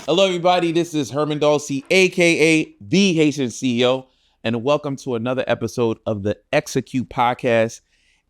Hello, everybody. This is Herman, aka the Haitian CEO, and welcome to another episode of the Execute podcast.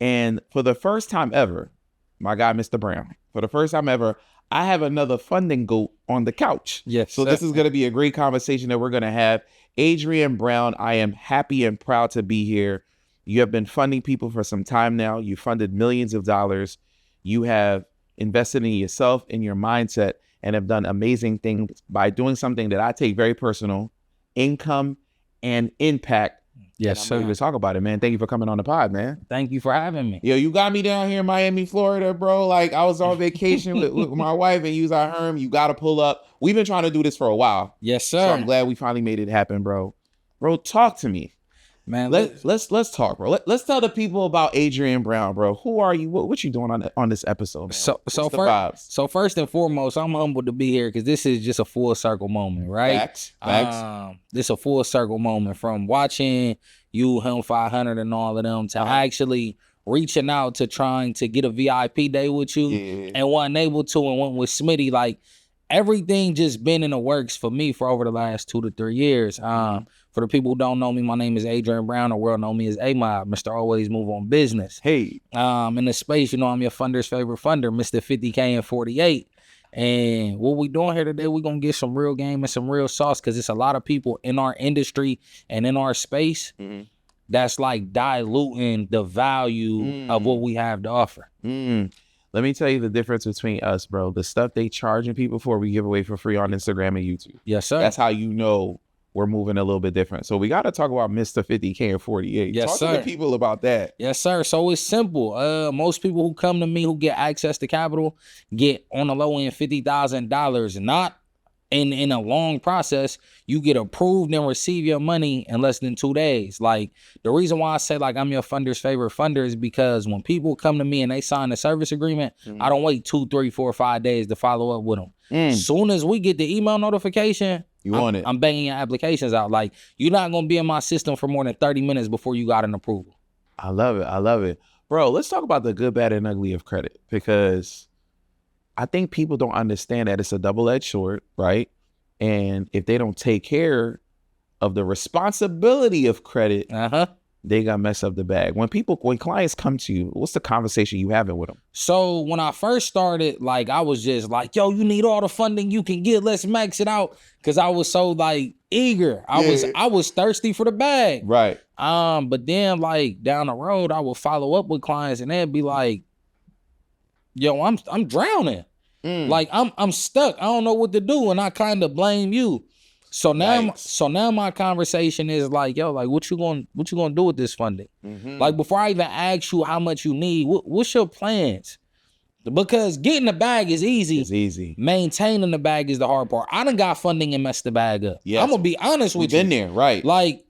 And for the first time ever, my guy, Mr. Brown, for the first time ever, I have another funding goat on the couch. Yes. So this is going to be a great conversation that we're going to have. Adreain Brown, I am happy and proud to be here. You have been funding people for some time now. You funded millions of dollars. You have invested in yourself, in your mindset, and have done amazing things by doing something that I take very personal, income and impact. Yes, sir. To talk about it, man. Thank you for coming on the pod, man. Thank you for having me. Yo, you got me down here in Miami, Florida, bro. Like, I was on vacation with my wife, and you was like, Herm, you got to pull up. We've been trying to do this for a while. Yes, sir. So I'm glad we finally made it happen, bro. Bro, talk to me. Man, let's talk, bro. Let's tell the people about Adreain Brown, bro. Who are you? What you doing on this episode, man? So first and foremost, I'm humbled to be here because this is just a full circle moment, right? Facts. This is a full circle moment from watching you, him 500 and all of them to actually reaching out to trying to get a VIP day with you and wasn't able to and went with Smitty. Like, everything just been in the works for me for over the last 2 to 3 years. For the people who don't know me, my name is Adreain Brown. The world know me as A-Mob, Mr. Always Move on Business. Hey. In the space, I'm your funder's favorite funder, Mr. 50K and 48. And what we doing here today, we're going to get some real game and some real sauce because it's a lot of people in our industry and in our space that's like diluting the value of what we have to offer. Let me tell you the difference between us, bro. The stuff they charging people for, we give away for free on Instagram and YouTube. Yes, sir. That's how you know we're moving a little bit different. So we got to talk about Mr. 50K and 48. Yes, talk sir. to the people about that. Yes, sir. So it's simple. Most people who come to me who get access to capital get on the low end $50,000. Not in a long process. You get approved and receive your money in less than 2 days. Like, the reason why I say like I'm your funder's favorite funder is because when people come to me and they sign a service agreement, I don't wait 2, 3, 4, 5 days to follow up with them. Soon as we get the email notification, I'm banging your applications out. Like, you're not going to be in my system for more than 30 minutes before you got an approval. I love it. Bro, let's talk about the good, bad, and ugly of credit, because I think people don't understand that it's a double-edged sword, right? And if they don't take care of the responsibility of credit, they got to mess up the bag. When clients come to you, what's the conversation you having with them? So when I first started, like, I was just like, yo, you need all the funding you can get. Let's max it out. Cause I was so like eager. I was thirsty for the bag. Right. But then like down the road, I would follow up with clients and they'd be like, yo, I'm drowning. Like I'm stuck. I don't know what to do. And I kind of blame you. So now, my conversation is like, yo, like, what you gonna do with this funding? Like, before I even ask you how much you need, what's your plans? Because getting the bag is easy. It's easy. Maintaining the bag is the hard part. I done got funding and messed the bag up. Yes. I'm gonna be honest with you. Been there, right? Like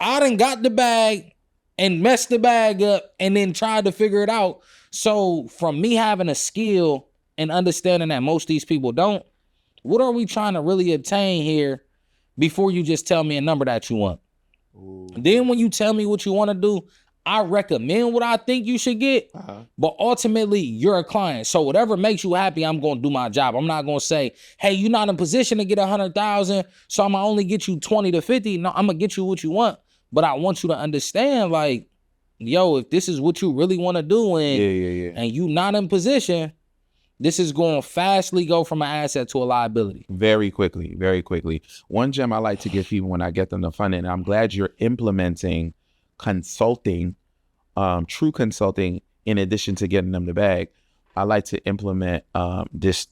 I done got the bag and messed the bag up and then tried to figure it out. So from me having a skill and understanding that most of these people don't, what are we trying to really obtain here before you just tell me a number that you want? Then when you tell me what you want to do, I recommend what I think you should get, but ultimately you're a client. So whatever makes you happy, I'm going to do my job. I'm not going to say, hey, you're not in position to get 100,000, so I'm going to only get you 20 to 50. No, I'm going to get you what you want, but I want you to understand, like, yo, if this is what you really want to do and you not in position, this is going to fastly go from an asset to a liability. Very quickly. One gem I like to give people when I get them to fund it, and I'm glad you're implementing consulting, true consulting, in addition to getting them the bag. I like to implement this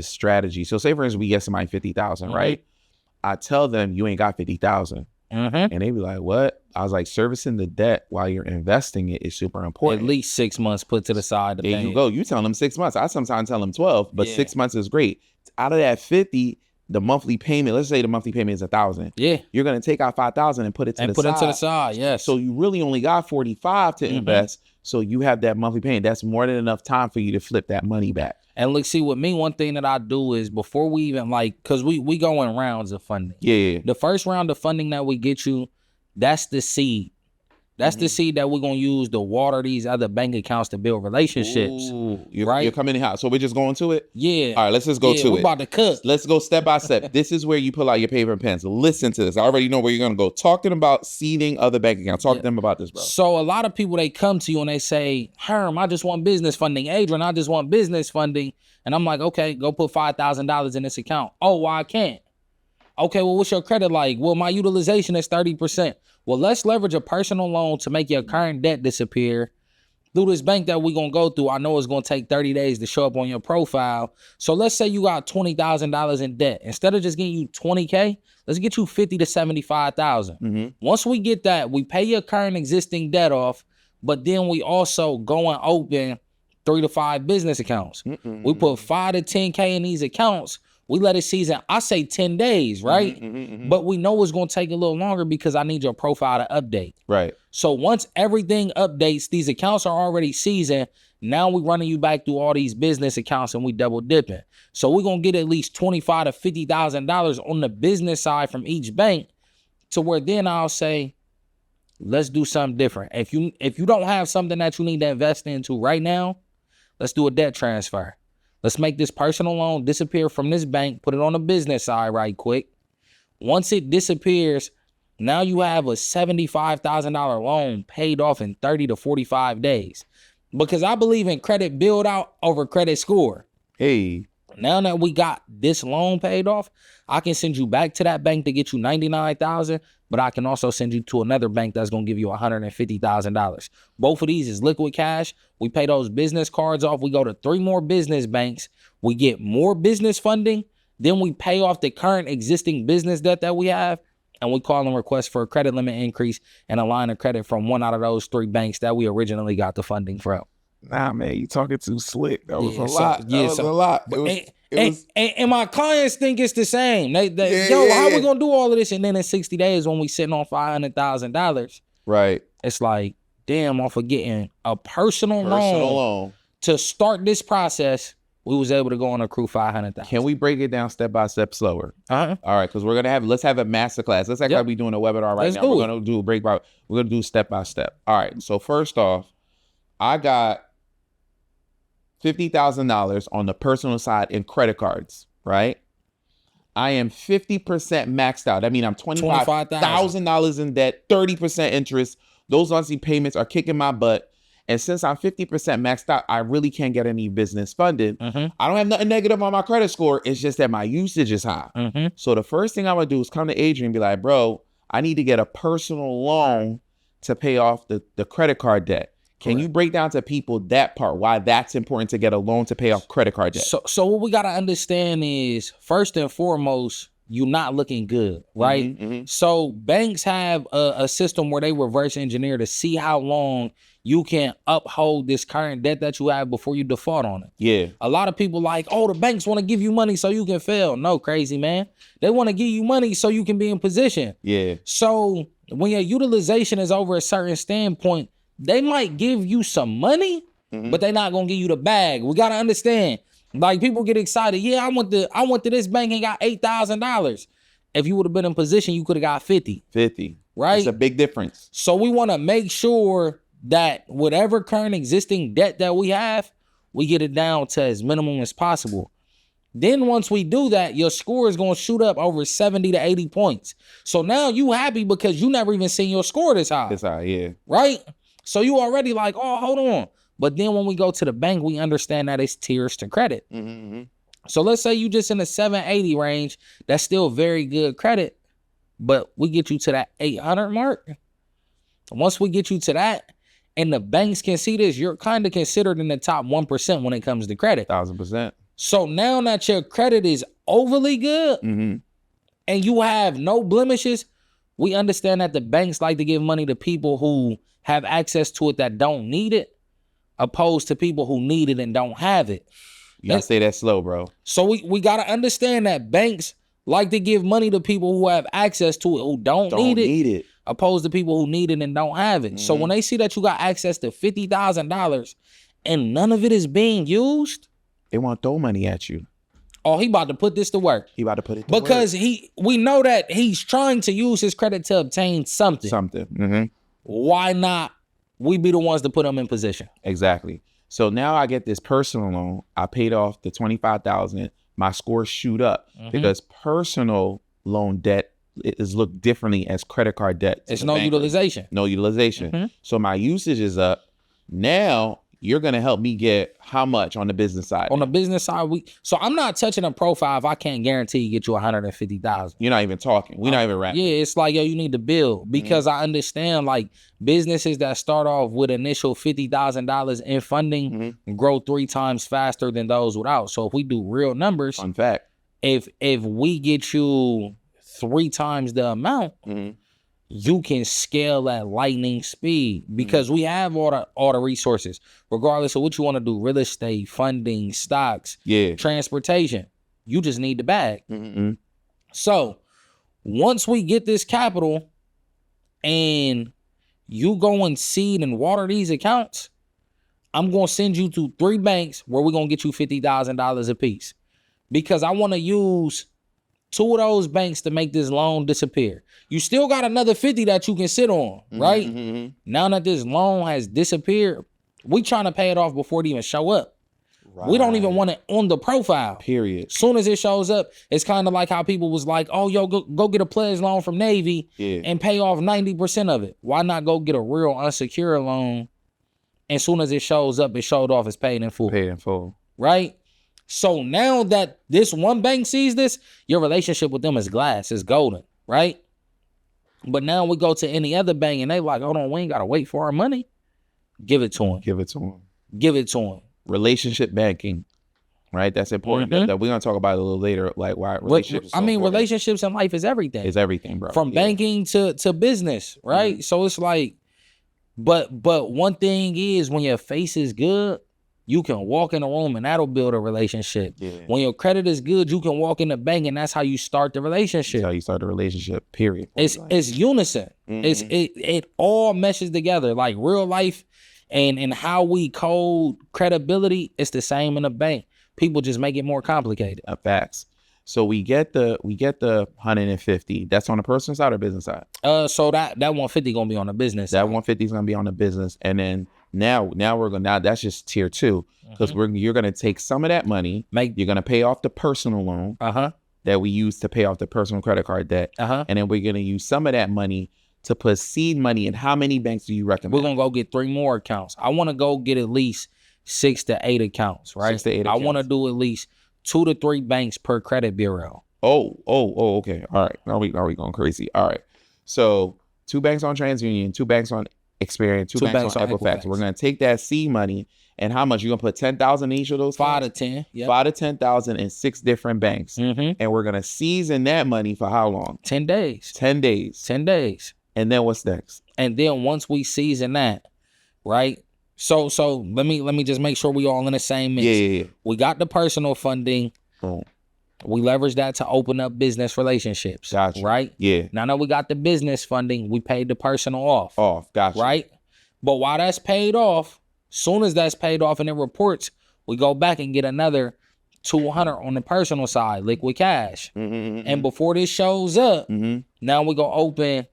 strategy. So say, for instance, we get somebody 50,000, right? I tell them you ain't got 50,000. And they be like, what? I was like, servicing the debt while you're investing it is super important. At least 6 months put to the side. There you go. You tell them 6 months. I sometimes tell them 12, but 6 months is great. Out of that 50, the monthly payment, let's say the monthly payment is 1,000. Yeah. You're going to take out 5,000 and put it to the side. Put it to the side, yes. So you really only got 45 to invest. So you have that monthly payment. That's more than enough time for you to flip that money back. And look, see, with me, one thing that I do is before we even because we go in rounds of funding. Yeah. The first round of funding that we get you, that's the seed. That's the seed that we're going to use to water these other bank accounts to build relationships. Ooh, right? You're coming in hot. So we're just going to it? Yeah. All right, let's just go to it. We're about to cook. Let's go step by step. This is where you pull out your paper and pens. Listen to this. I already know where you're going to go. Talk to them about seeding other bank accounts. Talk to them about this, bro. So a lot of people, they come to you and they say, Herm, I just want business funding. Adreain, I just want business funding. And I'm like, okay, go put $5,000 in this account. Oh, well, I can't. Okay, well, what's your credit like? Well, my utilization is 30%. Well, let's leverage a personal loan to make your current debt disappear. Through this bank that we're going to go through, I know it's going to take 30 days to show up on your profile. So let's say you got $20,000 in debt. Instead of just getting you $20K, let's get you $50,000 to $75,000. Once we get that, we pay your current existing debt off, but then we also go and open 3 to 5 business accounts. We put 5 to 10K in these accounts. We let it season, I say 10 days, right? But we know it's going to take a little longer because I need your profile to update. Right. So once everything updates, these accounts are already seasoned. Now we're running you back through all these business accounts and we double dipping. So we're going to get at least $25,000 to $50,000 on the business side from each bank, to where then I'll say, let's do something different. If you don't have something that you need to invest into right now, let's do a debt transfer. Let's make this personal loan disappear from this bank, put it on the business side right quick. Once it disappears, now you have a $75,000 loan paid off in 30 to 45 days. Because I believe in credit build out over credit score. Hey. Now that we got this loan paid off, I can send you back to that bank to get you $99,000, but I can also send you to another bank that's going to give you $150,000. Both of these is liquid cash. We pay those business cards off. We go to 3 more business banks. We get more business funding. Then we pay off the current existing business debt that we have, and we call and request for a credit limit increase and a line of credit from one out of those 3 banks that we originally got the funding from. Nah, man, you talking too slick. That was a lot. That was a lot. And my clients think it's the same. How we gonna do all of this? And then in 60 days, when we sitting on $500,000, right? It's like, damn, off of getting a personal loan to start this process, we was able to go and accrue $500,000. Can we break it down step by step slower? All right, because let's have a master class. Let's act like we're doing a webinar right now. We're gonna do a break by. We're gonna do step by step. All right. So first off, I got $50,000 on the personal side in credit cards, right? I am 50% maxed out. I mean, I'm $25,000 in debt, 30% interest. Those monthly payments are kicking my butt. And since I'm 50% maxed out, I really can't get any business funded. I don't have nothing negative on my credit score. It's just that my usage is high. So the first thing I'm going to do is come to Adreain and be like, bro, I need to get a personal loan to pay off the credit card debt. Can you break down to people that part, why that's important to get a loan to pay off credit card debt? So what we got to understand is, first and foremost, you're not looking good, right? So banks have a system where they reverse engineer to see how long you can uphold this current debt that you have before you default on it. Yeah. A lot of people like, oh, the banks want to give you money so you can fail. No, crazy man. They want to give you money so you can be in position. Yeah. So when your utilization is over a certain standpoint, they might give you some money, but they're not gonna give you the bag. We gotta understand. Like, people get excited. Yeah, I went to this bank and got $8,000. If you would have been in position, you could have got 50. 50. Right? It's a big difference. So we want to make sure that whatever current existing debt that we have, we get it down to as minimum as possible. Then once we do that, your score is going to shoot up over 70 to 80 points. So now you happy because you never even seen your score this high. This high, yeah. Right? So you already like, oh, hold on. But then when we go to the bank, we understand that it's tiers to credit. So let's say you just in the 780 range. That's still very good credit, but we get you to that 800 mark. Once we get you to that, and the banks can see this, you're kind of considered in the top 1% when it comes to credit. 1,000%. So now that your credit is overly good and you have no blemishes, we understand that the banks like to give money to people who have access to it that don't need it, opposed to people who need it and don't have it. You gotta say that slow, bro. So we gotta understand that banks like to give money to people who have access to it, who don't need it, opposed to people who need it and don't have it. So when they see that you got access to $50,000 and none of it is being used, they want to throw money at you. Oh, he about to put this to work. He about to put it to work. Because we know that he's trying to use his credit to obtain something. why not we be the ones to put them in position? Exactly. So now I get this personal loan. I paid off the $25,000. My scores shoot up because personal loan debt is looked differently as credit card debt. It's no utilization. No utilization. So my usage is up. Now you're going to help me get how much on the business side? On the business side, so I'm not touching a profile if I can't guarantee you get you 150,000. You're not even talking. We're not even rapping. Yeah, it's like, yo, you need to build because I understand like businesses that start off with initial $50,000 in funding grow 3 times faster than those without. So if we do real numbers, Fun fact. if we get you 3 times the amount, you can scale at lightning speed because we have all the resources, regardless of what you want to do, real estate, funding, stocks, transportation. You just need the bag. So once we get this capital and you go and seed and water these accounts, I'm going to send you to 3 banks where we're going to get you $50,000 a piece because I want to use 2 of those banks to make this loan disappear. You still got another 50 that you can sit on, right? Now that this loan has disappeared, we trying to pay it off before it even show up. We don't even want it on the profile. Period. Soon as it shows up, it's kind of like how people was like, oh, yo, go get a pledge loan from Navy and pay off 90% of it. Why not go get a real unsecured loan? And soon as it shows up, it showed off, it's paid in full. Paid in full. Right? So now that this one bank sees this, your relationship with them is glass, it's golden, right? But now we go to any other bank and they like, hold on, we ain't got to wait for our money. Give it to them. Give it to them. Give it to them. Relationship banking, right? That's important. That we're going to talk about it a little later, like why relationships relationships in life is everything. It's everything, bro. From banking to business, right? So it's like, but one thing is when your face is good, you can walk in a room and that'll build a relationship. When your credit is good, you can walk in the bank and that's how you start the relationship. That's how you start the relationship, period. It's unison. It all meshes together. Like real life and how we code credibility, it's the same in a bank. People just make it more complicated. Facts. So we get the 150. That's on the personal side or business side? So that 150 gonna be on the business. That 150 is gonna be on the business, and then now that's just tier 2 because you're gonna take some of that money. You're gonna pay off the personal loan that we use to pay off the personal credit card debt, and then we're gonna use some of that money to put seed money in. How many banks do you recommend? We're gonna go get 3 more accounts. I want to go get at least 6 to 8 accounts, right? 6 to 8 I accounts. want to do at least 2 to 3 banks per credit bureau. Oh, okay. All right. Are we going crazy? All right. So 2 banks on TransUnion, 2 banks on Experian, 2 banks on Equifax. We're going to take that seed money and how much? You're going to put 10,000 in each of those? 5 to 10. Yep. 5 to 10,000 in 6 different banks. And we're going to season that money for how long? 10 days. 10 days. 10 days. And then what's next? And then once we season that, right? So let me just make sure we all in the same mix. Yeah. We got the personal funding. We leverage that to open up business relationships. Gotcha. Right? Yeah. Now that we got the business funding, we paid the personal off. Gotcha. Right? But while that's paid off, soon as that's paid off and it reports, we go back and get another 200 on the personal side, liquid cash. And before this shows up, now we go open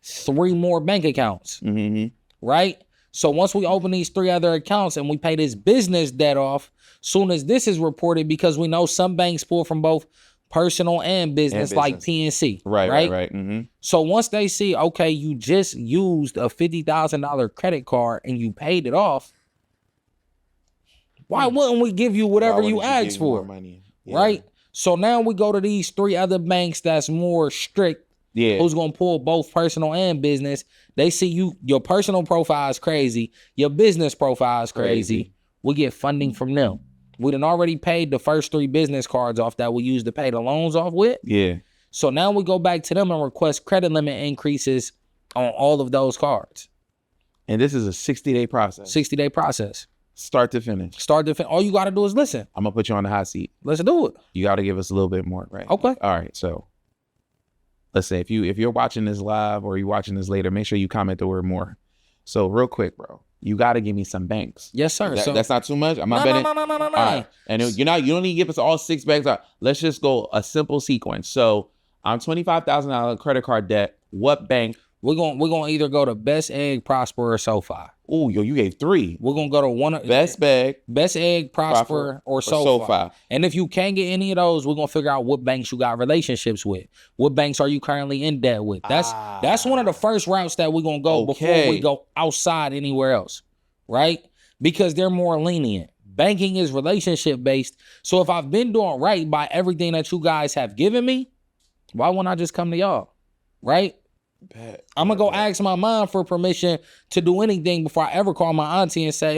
3 more bank accounts. Right? So once we open these 3 other accounts and we pay this business debt off, soon as this is reported, because we know some banks pull from both personal and business. Like PNC. Right. So once they see, okay, you just used a $50,000 credit card and you paid it off, why wouldn't we give you whatever you asked for? Money? Right? So now we go to these 3 other banks that's more strict. Who's gonna pull both personal and business. They see your personal profile is crazy, your business profile is crazy. We get funding from them. We done already paid the first 3 business cards off that we used to pay the loans off with. So now we go back to them and request credit limit increases on all of those cards. And this is a 60-day process. 60-day process. Start to finish. All you gotta do is listen. I'm gonna put you on the hot seat. Let's do it. You gotta give us a little bit more, right? Okay. All right, so let's say if you're watching this live or you're watching this later, make sure you comment the word more. So real quick, bro, you got to give me some banks. Yes, sir. That's not too much. I'm not betting. No. All right. And you don't need to give us all 6 banks. Let's just go a simple sequence. So I'm $25,000 credit card debt. What bank We're gonna either go to Best Egg, Prosper, or SoFi. Oh, yo, you gave 3. We're gonna go to one of Best Egg, Prosper, or SoFi. And if you can't get any of those, we're gonna figure out what banks you got relationships with. What banks are you currently in debt with? That's one of the first routes that we're gonna go before we go outside anywhere else, right? Because they're more lenient. Banking is relationship based. So if I've been doing right by everything that you guys have given me, why wouldn't I just come to y'all, right? I'm gonna go ask my mom for permission to do anything before I ever call my auntie and say,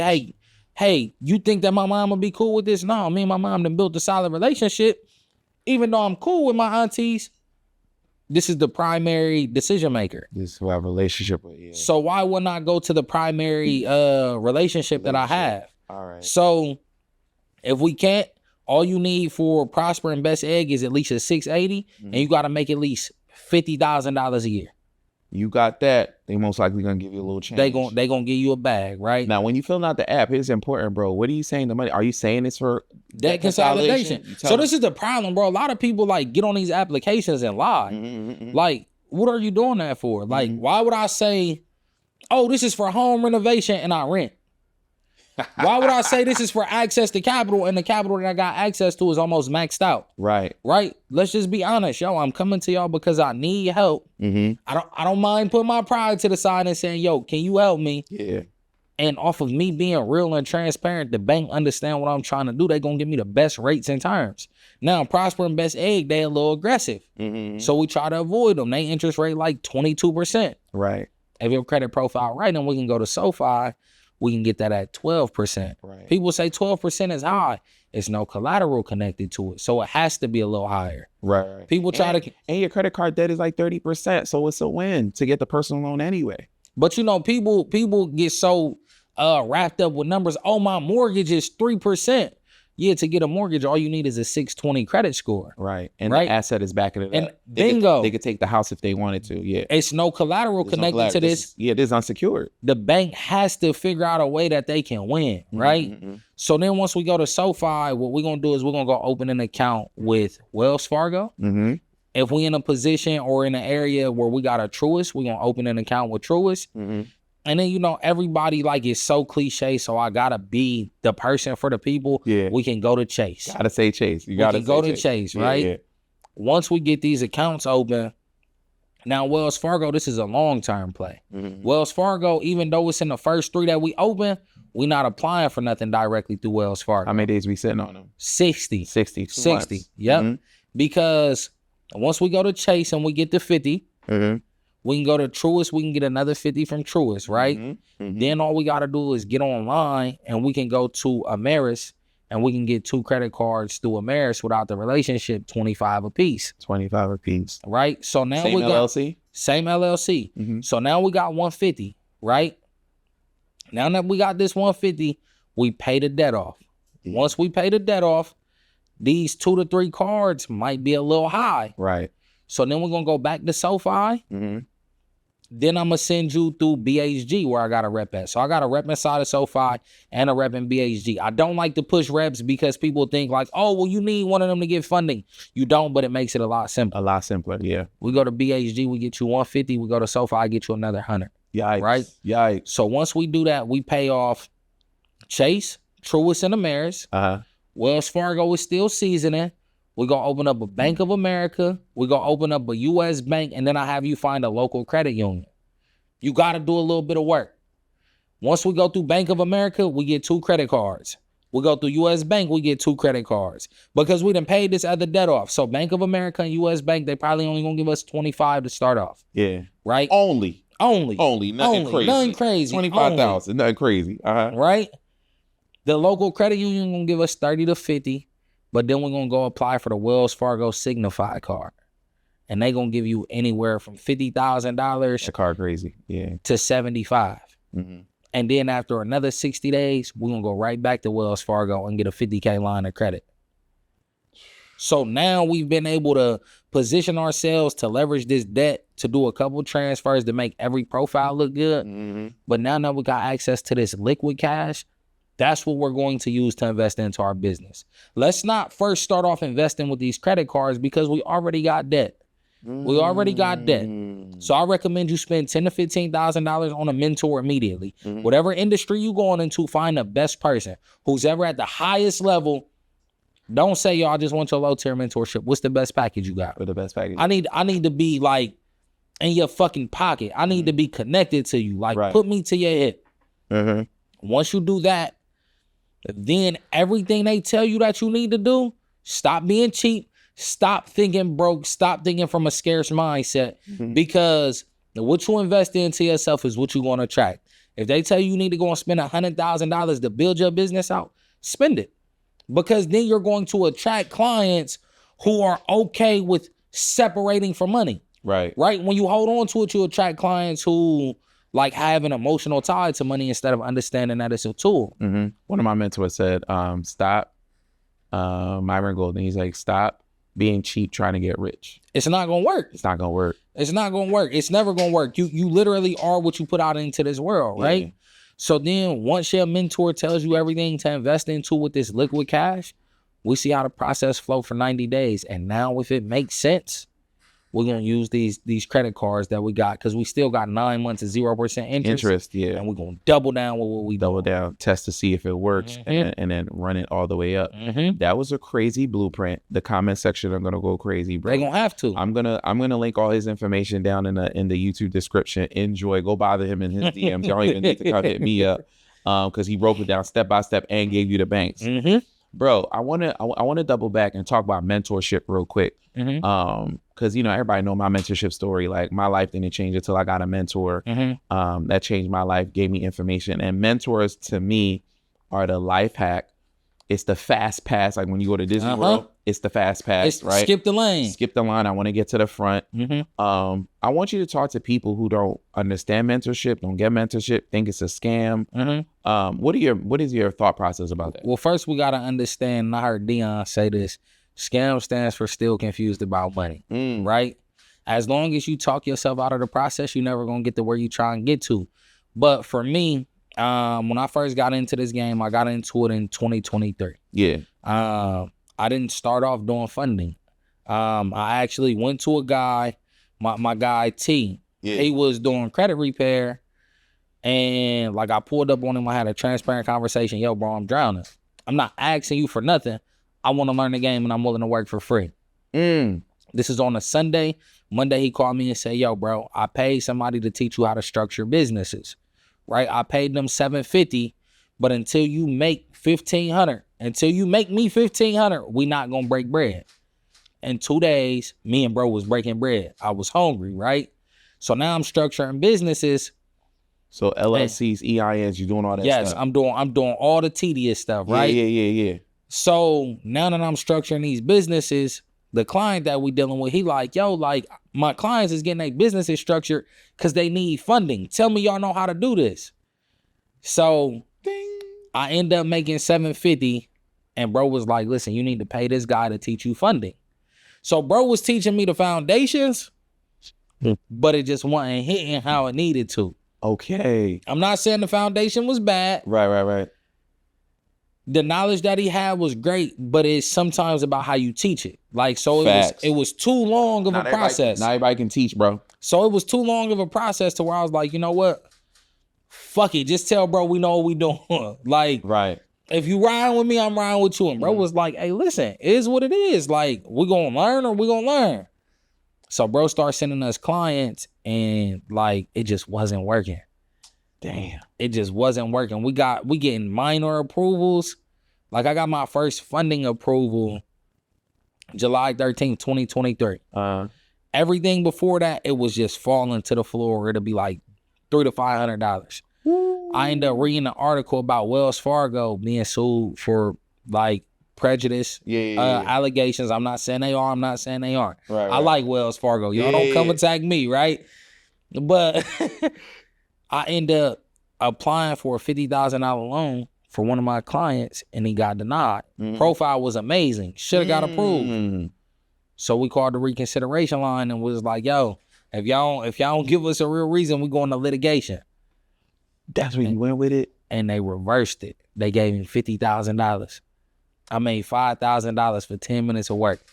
hey, you think that my mom would be cool with this? No, me and my mom done built a solid relationship. Even though I'm cool with my aunties, this is the primary decision maker. This is who I have a relationship with. Yeah. So why wouldn't I go to the primary relationship that I have? All right. So if we can't, all you need for Prosper and Best Egg is at least a 680, and you got to make at least $50,000 a year. You got that, they most likely gonna give you a little change. They gonna give you a bag, right? Now, when you filling out the app, it's important, bro. What are you saying the money? Are you saying it's for debt consolidation? So this is the problem, bro. A lot of people like get on these applications and lie. Like, what are you doing that for? Like, why would I say, oh, this is for home renovation and I rent? Why would I say this is for access to capital and the capital that I got access to is almost maxed out? Right. Let's just be honest, yo. I'm coming to y'all because I need help. I don't mind putting my pride to the side and saying, yo, can you help me? Yeah. And off of me being real and transparent, the bank understand what I'm trying to do. They gonna give me the best rates and terms. Now, Prosper and Best Egg, they a little aggressive. So we try to avoid them. They interest rate like 22%. Right. If your credit profile right, then we can go to SoFi. We can get that at 12%. Right. People say 12% is high. It's no collateral connected to it. So it has to be a little higher. Right. People try to... And your credit card debt is like 30%. So it's a win to get the personal loan anyway. But, you know, people get so wrapped up with numbers. Oh, my mortgage is 3%. Yeah, to get a mortgage, all you need is a 620 credit score. Right. And the asset is backing it and up. Bingo. They could take the house if they wanted to. Yeah. It's no collateral connected to this. It is unsecured. The bank has to figure out a way that they can win, right? So then once we go to SoFi, what we're going to do is we're going to go open an account with Wells Fargo. If we in a position or in an area where we got a Truist, we're going to open an account with Truist. And then, you know, everybody like is so cliche, so I gotta be the person for the people. Yeah. We can go to Chase. Gotta say Chase. You gotta go to Chase, right? Yeah. Once we get these accounts open, now Wells Fargo, this is a long-term play. Wells Fargo, even though it's in the first 3 that we open, we not applying for nothing directly through Wells Fargo. How many days we sitting on them? 60. 60. 60. Yep. Because once we go to Chase and we get to 50, we can go to Truist. We can get another 50 from Truist, right? Then all we got to do is get online and we can go to Ameris and we can get 2 credit cards through Ameris without the relationship, 25 apiece. 25 apiece. Right? So now same we got LLC? Same LLC. So now we got 150, right? Now that we got this 150, we pay the debt off. Once we pay the debt off, these 2 to 3 cards might be a little high. Right. So then we're going to go back to SoFi. Then I'm going to send you through BHG where I got a rep at. So I got a rep inside of SoFi and a rep in BHG. I don't like to push reps because people think like, oh, well, you need one of them to get funding. You don't, but it makes it a lot simpler. A lot simpler, yeah. We go to BHG, we get you 150. We go to SoFi, I get you another 100. Yikes. Right? Yikes. So once we do that, we pay off Chase, Truist, and Ameris. Wells Fargo is still seasoning. We're going to open up a Bank of America. We're going to open up a U.S. bank, and then I have you find a local credit union. You got to do a little bit of work. Once we go through Bank of America, we get 2 credit cards. We go through U.S. Bank, we get 2 credit cards. Because we done paid this other debt off. So Bank of America and U.S. Bank, they probably only going to give us 25 to start off. Yeah. Right? Only. Nothing crazy. 25,000. Nothing crazy. Right? The local credit union going to give us 30 to 50. But then we're going to go apply for the Wells Fargo Signify card. And they going to give you anywhere from $50,000 the card crazy. Yeah. to 75. And then after another 60 days, we're going to go right back to Wells Fargo and get a 50K line of credit. So now we've been able to position ourselves to leverage this debt to do a couple transfers to make every profile look good. But now that we got access to this liquid cash, that's what we're going to use to invest into our business. Let's not first start off investing with these credit cards because we already got debt. We already got debt. So I recommend you spend $10,000 to $15,000 on a mentor immediately. Whatever industry you going into, find the best person who's ever at the highest level. Don't say, yo, I just want your low tier mentorship. What's the best package you got? For the best package. I need to be like in your fucking pocket. I need to be connected to you. Like put me to your hip. Once you do that, then everything they tell you that you need to do, stop being cheap. Stop thinking broke. Stop thinking from a scarce mindset, because what you invest into yourself is what you're going to attract. If they tell you need to go and spend $100,000 to build your business out, spend it, because then you're going to attract clients who are okay with separating from money. Right. When you hold on to it, you attract clients who like have an emotional tie to money instead of understanding that it's a tool. One of my mentors said, stop, Myron Golden, he's like, stop being cheap trying to get rich. It's not gonna work. It's not gonna work. It's not gonna work. It's never gonna work. You literally are what you put out into this world, right? Yeah. So then once your mentor tells you everything to invest into with this liquid cash, we see how the process flow for 90 days. And now if it makes sense, we're gonna use these credit cards that we got, because we still got 9 months of 0% interest. Yeah. And we're gonna double down with what we double down, test to see if it works, and then run it all the way up. That was a crazy blueprint. The comment section are gonna go crazy, bro. They're gonna have to. I'm gonna link all his information down in the YouTube description. Enjoy. Go bother him in his DMs. Y'all don't even need to come hit me up, because he broke it down step by step and gave you the banks. Bro, I wanna double back and talk about mentorship real quick. Because everybody know my mentorship story. Like, my life didn't change until I got a mentor. That changed my life, gave me information. And mentors to me are the life hack. It's the fast pass. Like when you go to Disney World, it's the fast pass, right? Skip the lane. Skip the line. I want to get to the front. I want you to talk to people who don't understand mentorship, don't get mentorship, think it's a scam. What is your thought process about that? Well, first we got to understand, and I heard Dion say this, scam stands for still confused about money, right? As long as you talk yourself out of the process, you're never going to get to where you try and get to. But for me, when I first got into this game, I got into it in 2023. Yeah. I didn't start off doing funding. I actually went to a guy, my guy T. Yeah. He was doing credit repair, and like I pulled up on him. I had a transparent conversation. Yo, bro, I'm drowning. I'm not asking you for nothing. I want to learn the game, and I'm willing to work for free. This is on a Sunday. Monday, he called me and said, yo, bro, I paid somebody to teach you how to structure businesses. Right? I paid them $750, but until you make $1,500, until you make me $1,500, we not gonna break bread. In 2 days, me and bro was breaking bread. I was hungry, right? So now I'm structuring businesses. So LLCs, EINs, you doing all that stuff? Yes, I'm doing all the tedious stuff, right? Yeah. So now that I'm structuring these businesses, the client that we dealing with, he like, yo, like my clients is getting their businesses structured because they need funding. Tell me y'all know how to do this. So ding, I end up making $750, and bro was like, listen, you need to pay this guy to teach you funding. So bro was teaching me the foundations, but it just wasn't hitting how it needed to. Okay. I'm not saying the foundation was bad. Right. The knowledge that he had was great, but it's sometimes about how you teach it. Like, so it was too long of a process. Not everybody can teach, bro. So it was too long of a process to where I was like, you know what? Fuck it. Just tell bro we know what we doing. Like, right. If you riding with me, I'm riding with you. And bro was like, hey, listen, it is what it is. Like, we gonna learn or we gonna learn. So bro started sending us clients, and like, it just wasn't working. Damn. It just wasn't working. We getting minor approvals. Like, I got my first funding approval July 13th, 2023. Everything before that, it was just falling to the floor. It'll be like $300 to $500. I ended up reading an article about Wells Fargo being sued for like prejudice allegations. I'm not saying they are. I'm not saying they aren't. Right. I like Wells Fargo. Y'all don't come attack me, right? But I ended up applying for a $50,000 loan for one of my clients, and he got denied. Profile was amazing. Should have got approved. So we called the reconsideration line and was like, yo, if y'all don't give us a real reason, we going to litigation. That's when you went with it? And they reversed it. They gave me $50,000. I made $5,000 for 10 minutes of work.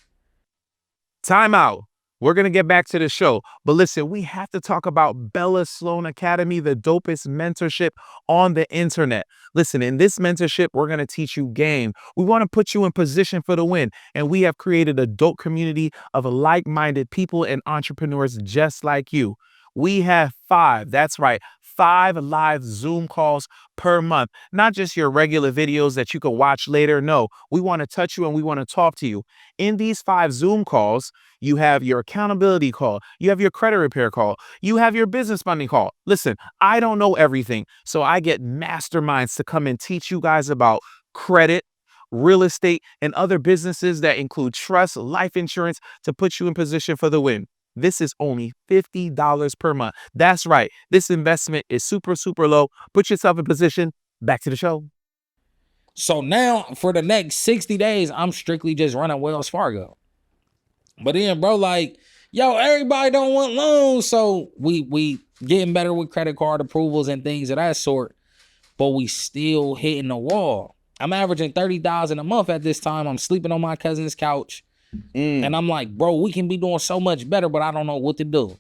Time out. We're going to get back to the show. But listen, we have to talk about Bella Sloan Academy, the dopest mentorship on the internet. Listen, in this mentorship, we're going to teach you game. We want to put you in position for the win. And we have created a dope community of like-minded people and entrepreneurs just like you. We have 5, that's right, 5 live Zoom calls per month. Not just your regular videos that you can watch later. No, we want to touch you and we want to talk to you. In these 5 Zoom calls, you have your accountability call, you have your credit repair call, you have your business funding call. Listen, I don't know everything, so I get masterminds to come and teach you guys about credit, real estate, and other businesses that include trust, life insurance to put you in position for the win. This is only $50 per month. That's right. This investment is super, super low. Put yourself in position. Back to the show. So now for the next 60 days, I'm strictly just running Wells Fargo. But then, bro, like, yo, everybody don't want loans. So we getting better with credit card approvals and things of that sort. But we still hitting the wall. I'm averaging $30,000 a month at this time. I'm sleeping on my cousin's couch. And I'm like, bro, we can be doing so much better, but I don't know what to do.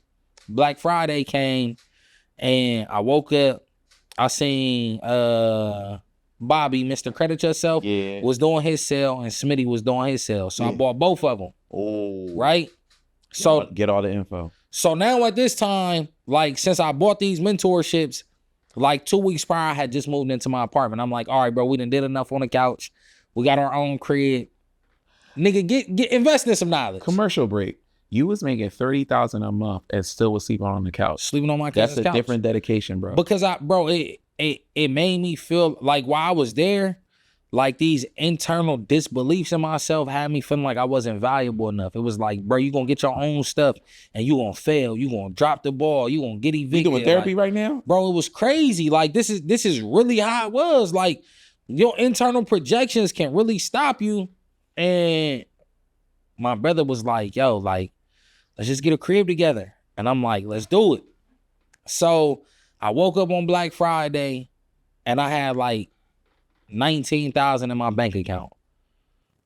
Black Friday came and I woke up. I seen Bobby, Mr. Credit Yourself, was doing his sale and Smitty was doing his sale. So I bought both of them. Oh, Right? So get all the info. So now at this time, like since I bought these mentorships, like 2 weeks prior, I had just moved into my apartment. I'm like, all right, bro, we done did enough on the couch. We got our own crib. Nigga, get invest in some knowledge. Commercial break. You was making $30,000 a month and still was sleeping on the couch. Sleeping on my That's couch's a couch. different dedication, bro. Because it made me feel like while I was there, like these internal disbeliefs in myself had me feeling like I wasn't valuable enough. It was like, bro, you gonna get your own stuff and you gonna fail. You gonna drop the ball. You gonna get evicted. You doing therapy like, right now? Bro, it was crazy. Like this is really how it was. Like your internal projections can really stop you. And my brother was like, yo, like, let's just get a crib together. And I'm like, let's do it. So I woke up on Black Friday and I had like $19,000 in my bank account.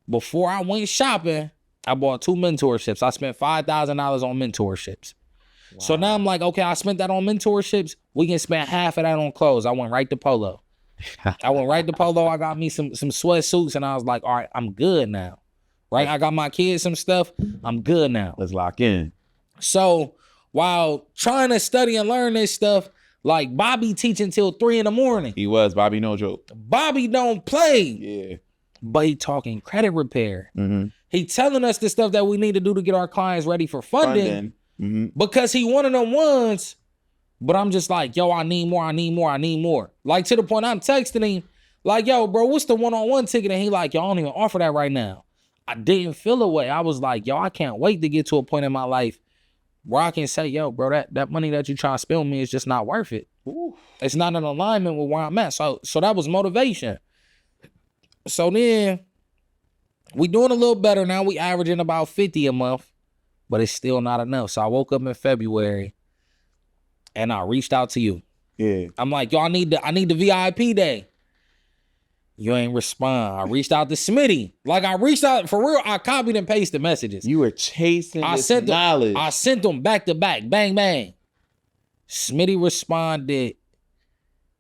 Before I went shopping, I bought 2 mentorships. I spent $5,000 on mentorships. Wow. So now I'm like, okay, I spent that on mentorships. We can spend half of that on clothes. I went right to Polo. I got me some sweatsuits and I was like, all right, I'm good now. Right? I got my kids some stuff. I'm good now. Let's lock in. So while trying to study and learn this stuff, like Bobby teaching till 3 a.m. He was Bobby, no joke. Bobby don't play. Yeah. But he talking credit repair. Mm-hmm. He telling us the stuff that we need to do to get our clients ready for funding. Mm-hmm. Because he one of them ones. But I'm just like, yo, I need more. Like to the point I'm texting him, like, yo, bro, what's the one-on-one ticket? And he like, yo, I don't even offer that right now. I didn't feel a way. I was like, yo, I can't wait to get to a point in my life where I can say, yo, bro, that money that you trying to spend on me is just not worth it. Ooh. It's not in alignment with where I'm at. So that was motivation. So then we doing a little better now. We averaging about 50 a month, but it's still not enough. So I woke up in February and I reached out to you. Yeah. I'm like, yo, I need the VIP day. You ain't respond. I reached out to Smitty. Like I reached out for real. I copied and pasted messages. You were chasing knowledge. I sent them back to back. Bang, bang. Smitty responded.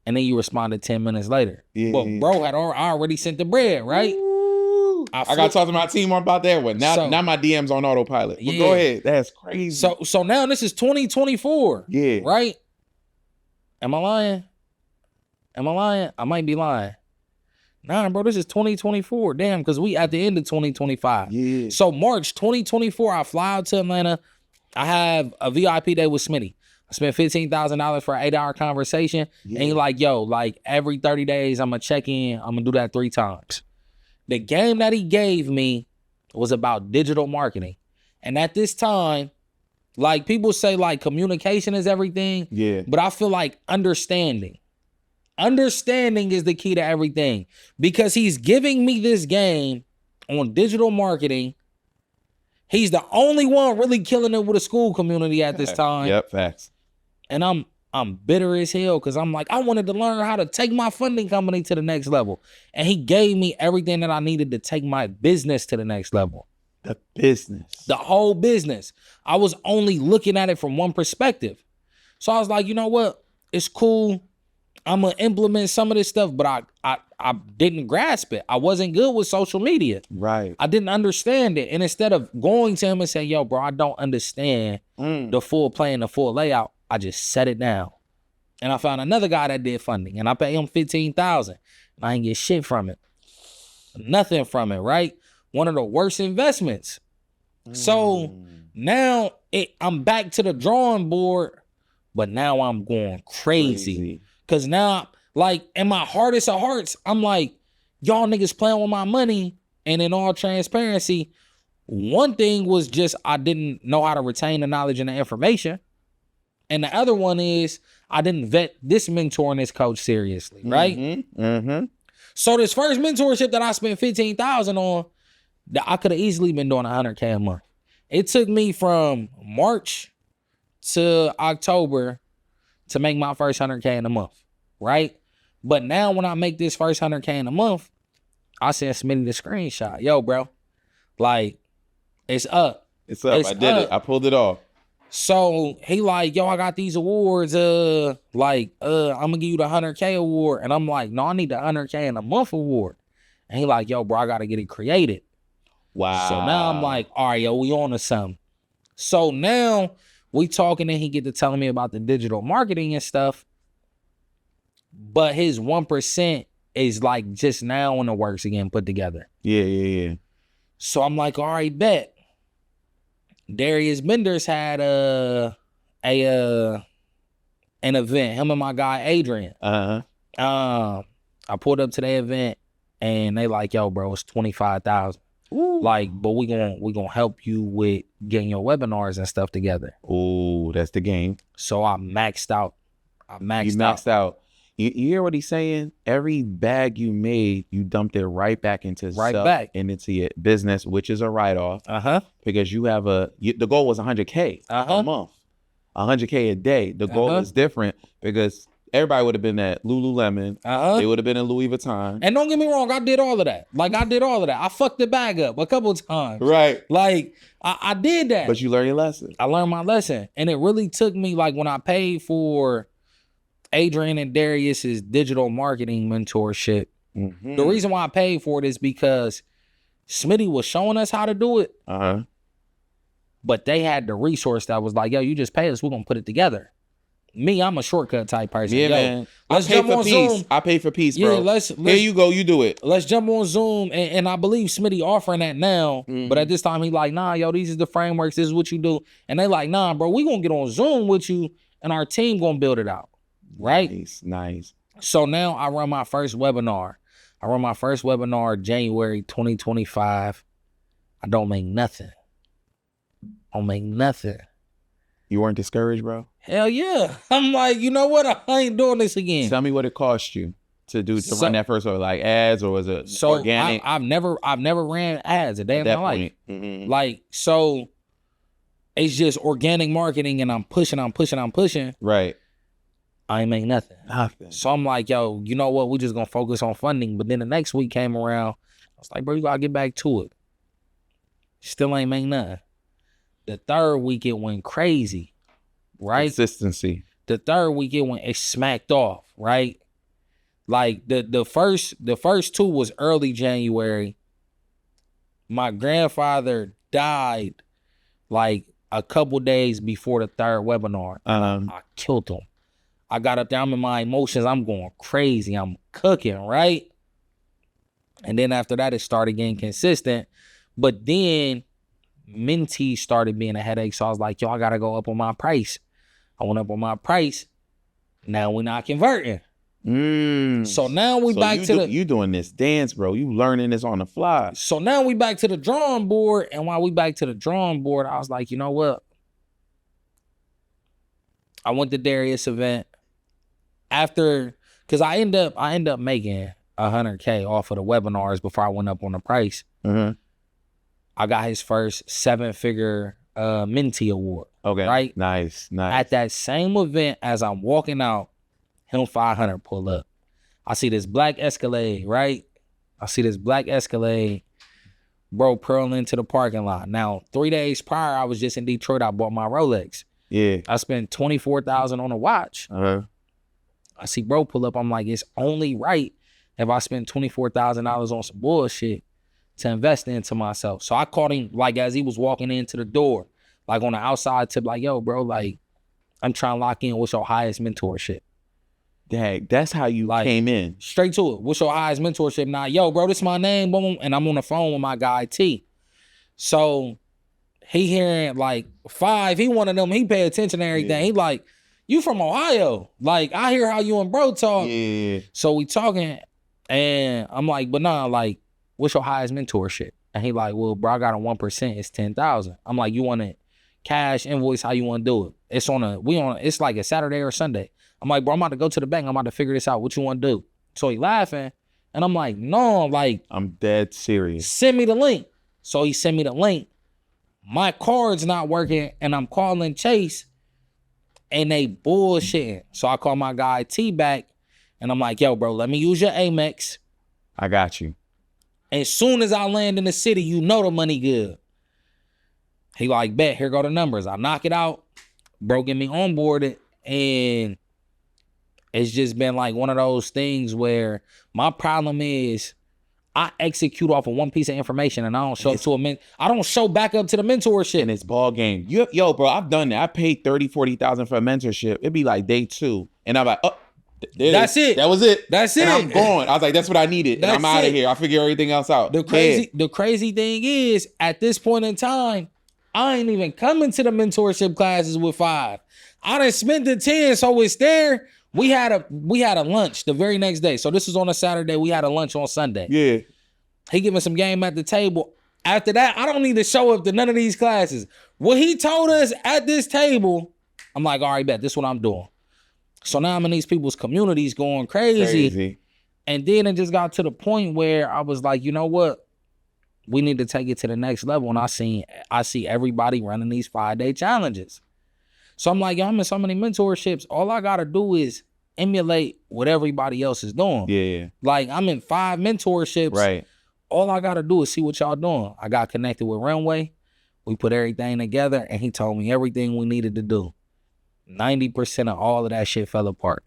And then you responded 10 minutes later. Yeah. But bro I already sent the bread, right? Ooh, I got to talk to my team about that one. Now my DM's on autopilot. But go ahead. That's crazy. So now this is 2024. Yeah. Right? Am I lying? I might be lying. Nah, bro, this is 2024. Damn, because we at the end of 2025. Yeah. So March 2024, I fly out to Atlanta. I have a VIP day with Smitty. I spent $15,000 for an 8-hour conversation. Yeah. And he like, yo, like every 30 days, I'm going to check in. I'm going to do that 3 times. The game that he gave me was about digital marketing. And at this time, like people say like communication is everything. Yeah. But I feel like understanding is the key to everything, because he's giving me this game on digital marketing. He's the only one really killing it with a school community at this time. Yep, facts. And I'm bitter as hell because I'm like, I wanted to learn how to take my funding company to the next level. And he gave me everything that I needed to take my business to the next level. The business. The whole business. I was only looking at it from one perspective. So I was like, you know what? It's cool. I'm going to implement some of this stuff, but I didn't grasp it. I wasn't good with social media. Right. I didn't understand it. And instead of going to him and saying, yo, bro, I don't understand the full plan, the full layout, I just set it down. And I found another guy that did funding, and I paid him $15,000. And I didn't get shit from it. Nothing from it, right? One of the worst investments. So now I'm back to the drawing board, but now I'm going crazy. Because now, like, in my hardest of hearts, I'm like, y'all niggas playing with my money. And in all transparency, one thing was just I didn't know how to retain the knowledge and the information. And the other one is I didn't vet this mentor and this coach seriously, right? So this first mentorship that I spent $15,000 on, that I could have easily been doing $100K a month. It took me from March to October to make my first $100K in a month, right? But now when I make this first $100K in a month, I sent Smitty the screenshot. Yo, bro, like, it's up. It's up. I did it. I pulled it off. So he like, yo, I got these awards. I'm gonna give you the $100K award. And I'm like, no, I need the $100K in a month award. And he like, yo, bro, I gotta get it created. Wow. So now I'm like, all right, yo, we on to something. So now we talking and he get to telling me about the digital marketing and stuff. But his 1% is like just now in the works again put together. Yeah. So I'm like, all right, bet. Darius Benders had an event. Him and my guy Adreain. I pulled up to the event and they like, yo, bro, it's $25,000. Like, but we gonna help you with getting your webinars and stuff together. Oh, that's the game. So I maxed out. You maxed out. You hear what he's saying? Every bag you made, you dumped it right back into and into your business, which is a write-off. Because you have the goal was 100K a month, 100K a day. The goal is different because everybody would have been at Lululemon. They would have been in Louis Vuitton. And don't get me wrong, I did all of that. I fucked the bag up a couple of times. Right. Like I did that. But you learned your lesson. I learned my lesson, and it really took me like when I paid for Adreain and Darius's digital marketing mentorship. The reason why I paid for it is because Smitty was showing us how to do it. But they had the resource that was like, yo, you just pay us, we're gonna put it together. Me, I'm a shortcut type person. Yeah, man. Let's jump on Zoom. I pay for peace, bro. Yeah, here you go, you do it. Let's jump on Zoom. And I believe Smitty offering that now. But at this time, he like, nah, yo, these is the frameworks. This is what you do. And they like, nah, bro, we gonna get on Zoom with you and our team gonna build it out. Right? Nice. So now I run my first webinar. January 2025. I don't make nothing. You weren't discouraged, bro? Hell yeah. I'm like, you know what? I ain't doing this again. Tell me what it cost you to run that first, or like ads, or was it organic? I've never ran ads a day in my life. Like, so it's just organic marketing and I'm pushing. Right. I ain't make nothing. So I'm like, yo, you know what? We just gonna focus on funding. But then the next week came around. I was like, bro, you gotta get back to it. Still ain't make nothing. The third week it went crazy, right? Consistency. The third week it smacked off, right? Like the first two was early January. My grandfather died like a couple days before the third webinar. I killed him. I got up there, I'm in my emotions, I'm going crazy, I'm cooking, right? And then after that, it started getting consistent. But then Mentee started being a headache, so I was like, yo, I gotta go up on my price. I went up on my price. Now we're not converting. So now you doing this dance, bro. You learning this on the fly. So now we back to the drawing board. And while we back to the drawing board, I was like, you know what? I went to Darius event. Because I end up making $100K off of the webinars before I went up on the price. I got his first 7-figure Mentee award. Okay. Right? Nice. At that same event, as I'm walking out, him 500 pull up. I see this black Escalade, right? Bro, purling into the parking lot. Now, 3 days prior, I was just in Detroit. I bought my Rolex. Yeah. I spent $24,000 on a watch. Uh-huh. I see bro pull up. I'm like, it's only right if I spend $24,000 on some bullshit to invest into myself. So I caught him like as he was walking into the door, like on the outside tip, like, yo, bro, like, I'm trying to lock in. What's your highest mentorship? Dang, that's how you Like, came in. Straight to it. What's your highest mentorship? Now, yo, bro, this my name, boom, and I'm on the phone with my guy T. So he hearing like 5, he one of them, he pay attention to everything. Yeah. He like, you from Ohio. Like, I hear how you and bro talk. Yeah. So we talking, and I'm like, but nah, like, what's your highest mentorship? And he like, well, bro, I got a 1%, it's 10,000. I'm like, you want it cash, invoice, how you want to do it? It's like a Saturday or Sunday. I'm like, bro, I'm about to go to the bank. I'm about to figure this out. What you want to do? So he laughing, and I'm like, no, like, I'm dead serious. send me the link. So he sent me the link. My card's not working, and I'm calling Chase, and they bullshitting. So I call my guy T back, and I'm like, yo, bro, let me use your Amex. I got you. As soon as I land in the city, you know the money good. He like, bet, here go the numbers. I knock it out. Bro, get me onboarded, and it's just been like one of those things where my problem is I execute off of one piece of information and I don't show up to I don't show back up to the mentorship. And it's ball game. Yo, bro, I've done that. I paid 30,000-40,000 for a mentorship. It'd be like day 2. And I'm like, oh, that's it. That was it. That's it. And I'm going. I was like, that's what I needed. And I'm out of here. I'll figure everything else out. The crazy thing is, at this point in time, I ain't even coming to the mentorship classes with 5. I done spent the 10, so it's there. We had a lunch the very next day. So this was on a Saturday. We had a lunch on Sunday. Yeah. He giving some game at the table. After that, I don't need to show up to none of these classes. What he told us at this table, I'm like, all right, bet, this is what I'm doing. So now I'm in these people's communities going crazy. And then it just got to the point where I was like, you know what? We need to take it to the next level. And I see everybody running these 5-day challenges. So I'm like, yo, I'm in so many mentorships. All I got to do is emulate what everybody else is doing. Yeah. Like, I'm in 5 mentorships. Right. All I got to do is see what y'all doing. I got connected with Runway. We put everything together, and he told me everything we needed to do. 90% of all of that shit fell apart.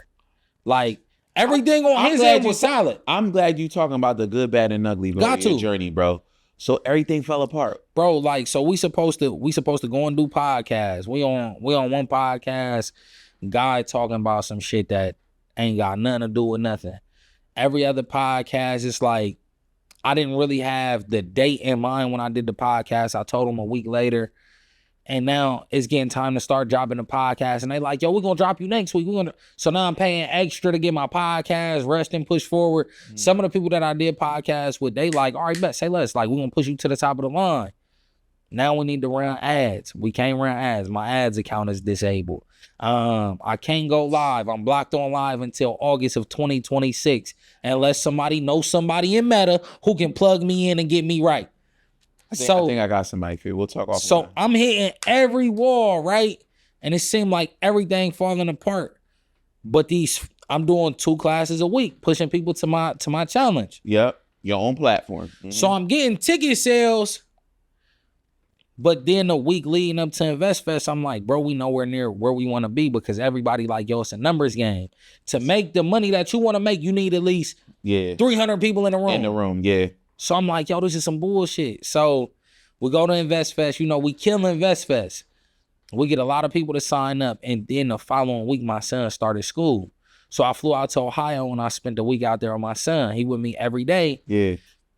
Like, everything on his end was solid. I'm glad you talking about the good, bad, and ugly of your journey, bro. So everything fell apart, bro. Like, so we supposed to go and do podcasts. We on one podcast, guy talking about some shit that ain't got nothing to do with nothing. Every other podcast, it's like I didn't really have the date in mind when I did the podcast. I told them a week later, and now it's getting time to start dropping the podcast. And they like, yo, we're gonna drop you next week. So now I'm paying extra to get my podcast, rest and push forward. Mm-hmm. Some of the people that I did podcasts with, they like, all right, bet, say less. Like, we're gonna push you to the top of the line. Now we need to run ads. We can't run ads. My ads account is disabled. I can't go live. I'm blocked on live until August of 2026, unless somebody knows somebody in Meta who can plug me in and get me right. I think I got somebody for you. We'll talk off. So I'm hitting every wall, right? And it seemed like everything falling apart. But I'm doing 2 classes a week, pushing people to my challenge. Yep. Your own platform. Mm-hmm. So I'm getting ticket sales. But then the week leading up to InvestFest, I'm like, bro, we nowhere near where we want to be, because everybody like, yo, it's a numbers game. To make the money that you want to make, you need at least 300 people in the room. In the room, yeah. So I'm like, yo, this is some bullshit. So we go to InvestFest. You know, we kill InvestFest. We get a lot of people to sign up. And then the following week, my son started school. So I flew out to Ohio and I spent the week out there with my son. He with me every day. Yeah.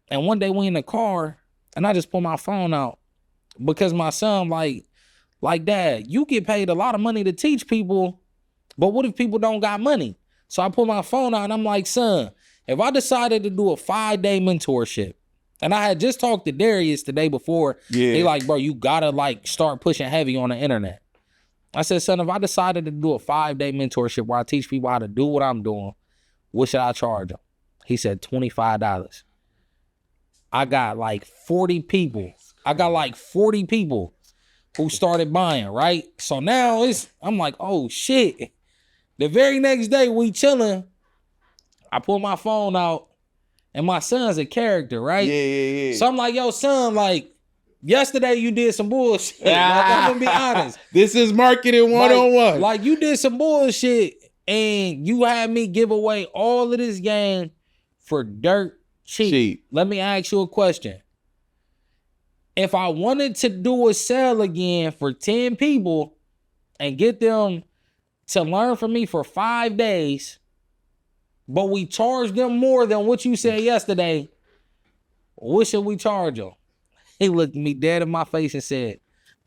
And one day we in the car and I just pull my phone out because my son like, Dad, you get paid a lot of money to teach people, but what if people don't got money? So I pull my phone out and I'm like, son, if I decided to do a 5-day mentorship, and I had just talked to Darius the day before, he like, bro, you gotta like start pushing heavy on the internet. I said, son, if I decided to do a 5-day mentorship where I teach people how to do what I'm doing, what should I charge them? He said $25. I got like 40 people. Who started buying, right? So now I'm like, oh shit. The very next day we chilling, I pull my phone out And my son's a character, right? Yeah. So I'm like, yo, son, like, yesterday you did some bullshit. Like, I'm gonna be honest. This is marketing 101. Like, you did some bullshit and you had me give away all of this game for dirt cheap. Let me ask you a question. If I wanted to do a sale again for 10 people and get them to learn from me for 5 days, but we charge them more than what you said yesterday, what should we charge them? He looked me dead in my face and said,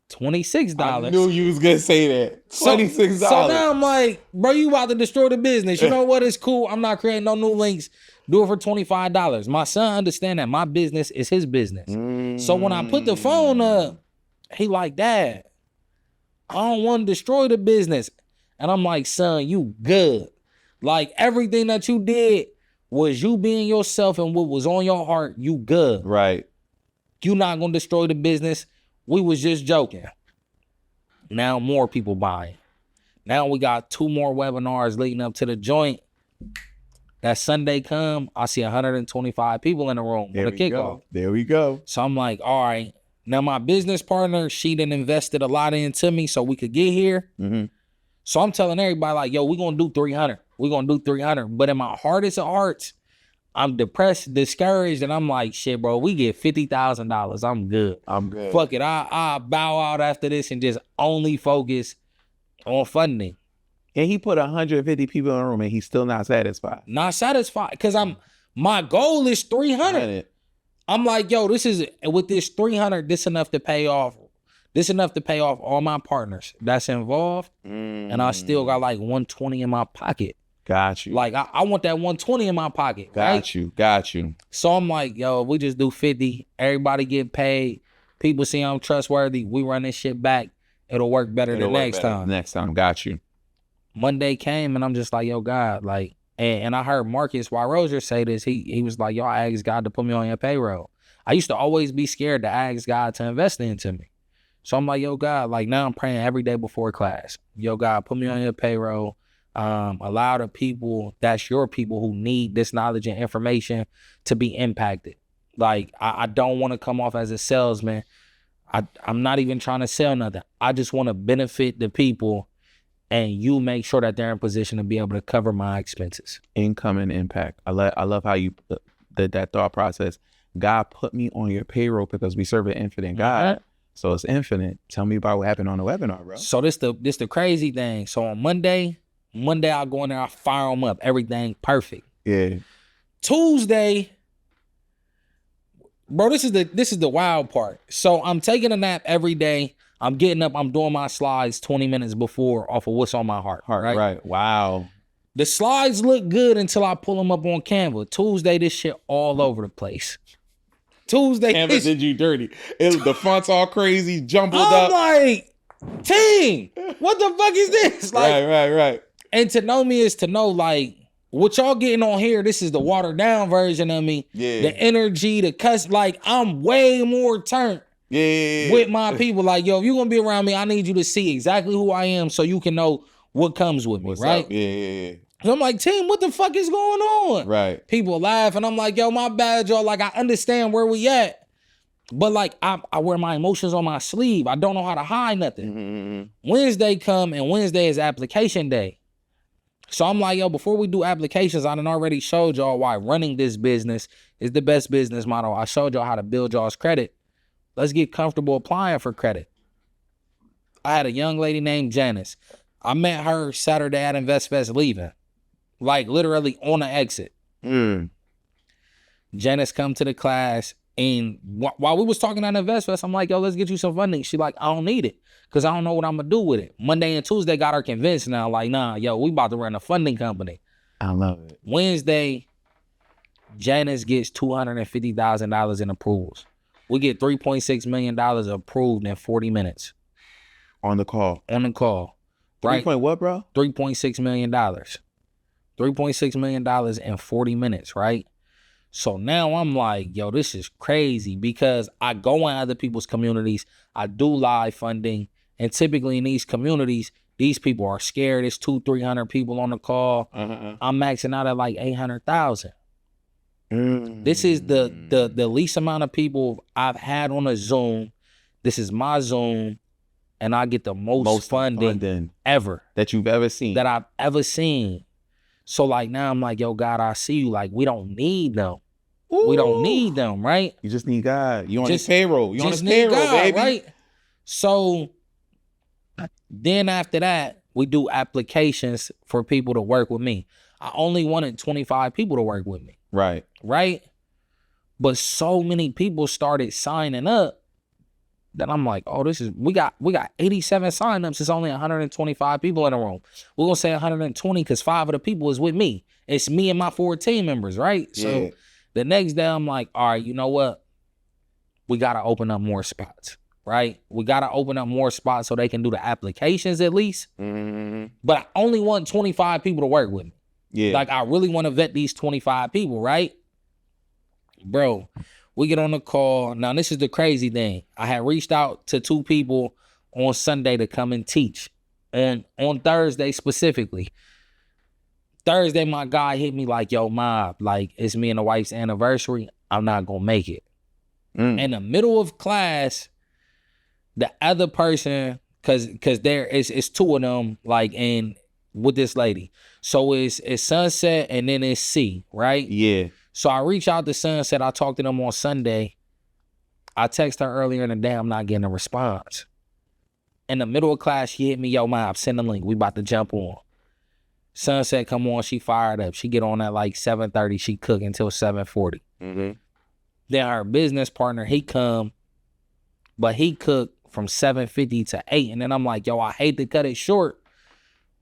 $26. I knew you was gonna say that. $26. So now I'm like, bro, you about to destroy the business. You know what? It's cool. I'm not creating no new links. Do it for $25. My son understand that my business is his business. So when I put the phone up, he like, Dad, I don't want to destroy the business. And I'm like, son, you good. Like, everything that you did was you being yourself and what was on your heart, you good. Right. You not gonna destroy the business. We was just joking. Now more people buying. Now we got 2 more webinars leading up to the joint. That Sunday come, I see 125 people in the room for the kickoff. There we go. So I'm like, all right. Now my business partner, she done invested a lot into me so we could get here. Mm-hmm. So I'm telling everybody like, yo, we're gonna do 300. We're gonna do 300. But in my hardest of hearts, I'm depressed, discouraged, and I'm like, shit, bro, we get $50,000. I'm good. I'm good. Fuck it. I bow out after this and just only focus on funding. And he put 150 people in the room and he's still not satisfied. Not satisfied. Cause my goal is 300. I'm like, yo, with this 300, this enough to pay off. This enough to pay off all my partners that's involved. And I still got like 120 in my pocket. Got you. Like, I want that 120 in my pocket. Got you. So I'm like, yo, we just do 50. Everybody get paid. People see I'm trustworthy. We run this shit back. It'll work better the next time. Next time. Got you. Monday came and I'm just like, yo, God, like, and I heard Marcus Y. Rozier say this. He was like, yo, I asked God to put me on your payroll. I used to always be scared to ask God to invest into me. So I'm like, yo, God, like, now I'm praying every day before class. Yo, God, put me on your payroll. Allow the people, that's your people who need this knowledge and information to be impacted. Like, I don't want to come off as a salesman. I'm not even trying to sell nothing. I just want to benefit the people and you make sure that they're in position to be able to cover my expenses. Income and impact. I love how you did that thought process. God put me on your payroll because we serve an infinite God. So it's infinite. Tell me about what happened on the webinar, bro. So this the crazy thing. So on Monday I'll go in there, I fire them up. Everything perfect. Yeah. Tuesday, bro, this is the wild part. So I'm taking a nap every day. I'm getting up, I'm doing my slides 20 minutes before off of what's on my heart. Right. Wow. The slides look good until I pull them up on Canva. Tuesday, this shit all over the place. Tuesday, Canva did you dirty. The font's all crazy, jumbled I'm up. like, team, what the fuck is this? Like, right. And to know me is to know, like, what y'all getting on here, this is the watered down version of me. Yeah. The energy, the cuss, like, I'm way more turned. Yeah. With my people, like, yo, if you're gonna be around me, I need you to see exactly who I am so you can know what comes with me. What's right? Up? Yeah. So I'm like, team, what the fuck is going on? Right. People laugh, and I'm like, yo, my bad, y'all. Like, I understand where we at, but like, I wear my emotions on my sleeve. I don't know how to hide nothing. Mm-hmm. Wednesday come, and Wednesday is application day. So I'm like, yo, before we do applications, I done already showed y'all why running this business is the best business model. I showed y'all how to build y'all's credit. Let's get comfortable applying for credit. I had a young lady named Janice. I met her Saturday at InvestFest leaving. Like, literally on the exit. Janice come to the class, and while we was talking at InvestFest, I'm like, yo, let's get you some funding. She like, I don't need it, because I don't know what I'm going to do with it. Monday and Tuesday got her convinced now, like, nah, yo, we about to run a funding company. I love it. Wednesday, Janice gets $250,000 in approvals. We get $3.6 million approved in 40 minutes. On the call. Right? What, bro? $3.6 million. $3.6 million in 40 minutes, right? So now I'm like, yo, this is crazy, because I go in other people's communities, I do live funding, and typically in these communities, these people are scared. It's 200-300 people on the call. I'm maxing out at like 800,000. This is the least amount of people I've had on a Zoom. This is my Zoom, and I get the most funding ever that you've ever seen. That I've ever seen. So like now I'm like, yo, God, I see you. Like we don't need them. Ooh. We don't need them, right? You just need God. You on his payroll. You on his payroll, God, baby. Right? So then after that, we do applications for people to work with me. I only wanted 25 people to work with me. Right. Right? But so many people started signing up that I'm like, oh, we got 87 signups. It's only 125 people in the room. We're gonna say 120 because 5 of the people is with me. It's me and my 4 team members, right? Yeah. So the next day I'm like, all right, you know what? We gotta open up more spots, right? We gotta open up more spots so they can do the applications at least. Mm-hmm. But I only want 25 people to work with me. Yeah. Like I really want to vet these 25 people, right? Bro, we get on the call. Now, this is the crazy thing. I had reached out to 2 people on Sunday to come and teach. And on Thursday specifically. Thursday, my guy hit me like, yo, Mob, like, it's me and the wife's anniversary. I'm not going to make it. In the middle of class, the other person, because there is 2 of them, like, and with this lady. So it's Sunset and then it's C, right? Yeah. So I reach out to Sunset. I talked to them on Sunday. I text her earlier in the day. I'm not getting a response. In the middle of class, she hit me, yo, Mob, send the link. We about to jump on. Sunset come on. She fired up. She get on at like 7:30. She cook until 7:40. Mm-hmm. Then her business partner, he come, but he cooked from 7:50 to 8. And then I'm like, yo, I hate to cut it short,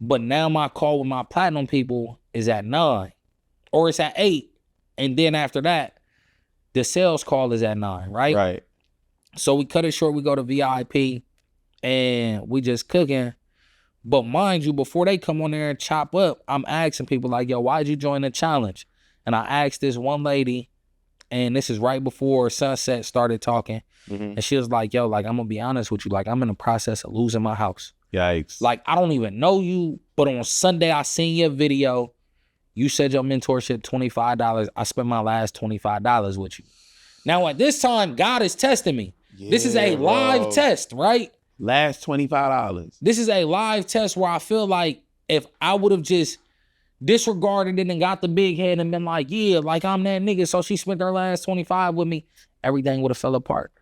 but now my call with my platinum people is at 9 or it's at 8. And then after that, the sales call is at 9, right? Right. So we cut it short. We go to VIP and we just cooking. But mind you, before they come on there and chop up, I'm asking people like, yo, why'd you join the challenge? And I asked this one lady, and this is right before Sunset started talking. Mm-hmm. And she was like, yo, like, I'm going to be honest with you. Like, I'm in the process of losing my house. Yikes. Like, I don't even know you, but on Sunday, I seen your video. You said your mentorship, $25. I spent my last $25 with you. Now, at this time, God is testing me. Yeah, this is a live test, right? Last $25. This is a live test where I feel like if I would have just disregarded it and got the big head and been like, yeah, like I'm that nigga, so she spent her last 25 with me, everything would have fell apart.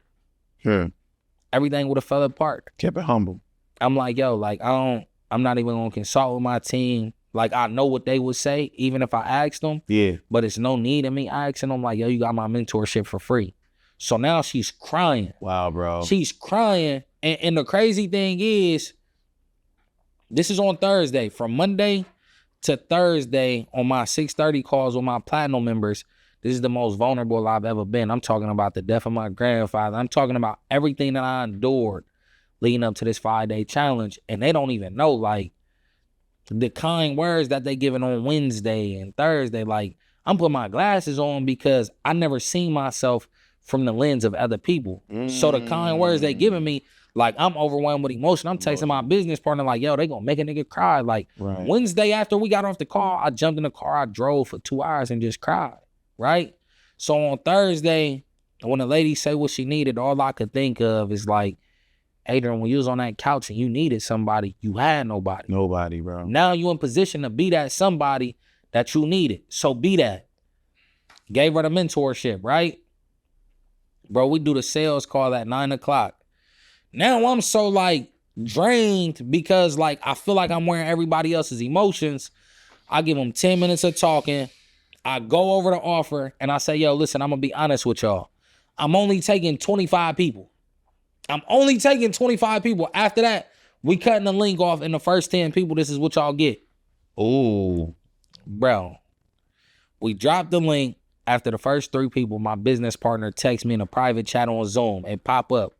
Everything would have fell apart. Kept it humble. I'm like, yo, like I'm not even gonna consult with my team. Like, I know what they would say, even if I asked them. Yeah. But it's no need in me asking them, like, yo, you got my mentorship for free. So now she's crying. Wow, bro. She's crying. And the crazy thing is, this is on Thursday. From Monday to Thursday on my 6:30 calls with my platinum members, this is the most vulnerable I've ever been. I'm talking about the death of my grandfather. I'm talking about everything that I endured leading up to this 5-day challenge. And they don't even know, like, the kind words that they giving on Wednesday and Thursday. Like, I'm putting my glasses on because I never seen myself from the lens of other people. So the kind words they giving me, like, I'm overwhelmed with emotion. I'm texting my business partner like, yo, they gonna make a nigga cry. Like, Wednesday after we got off the call, I jumped in the car, I drove for 2 hours and just cried, right? So on Thursday, when the lady say what she needed, all I could think of is like, Adreain, when you was on that couch and you needed somebody, you had nobody. Nobody, bro. Now you in position to be that somebody that you needed. So be that. Gave her the mentorship, right? Bro, we do the sales call at 9 o'clock. Now I'm so like drained because like I feel like I'm wearing everybody else's emotions. I give them 10 minutes of talking. I go over the offer and I say, yo, listen, I'm going to be honest with y'all. I'm only taking 25 people. I'm only taking 25 people. After that, we cutting the link off in the first 10 people. This is what y'all get. Oh, bro. We dropped the link. After the first 3 people, my business partner texts me in a private chat on Zoom and pop up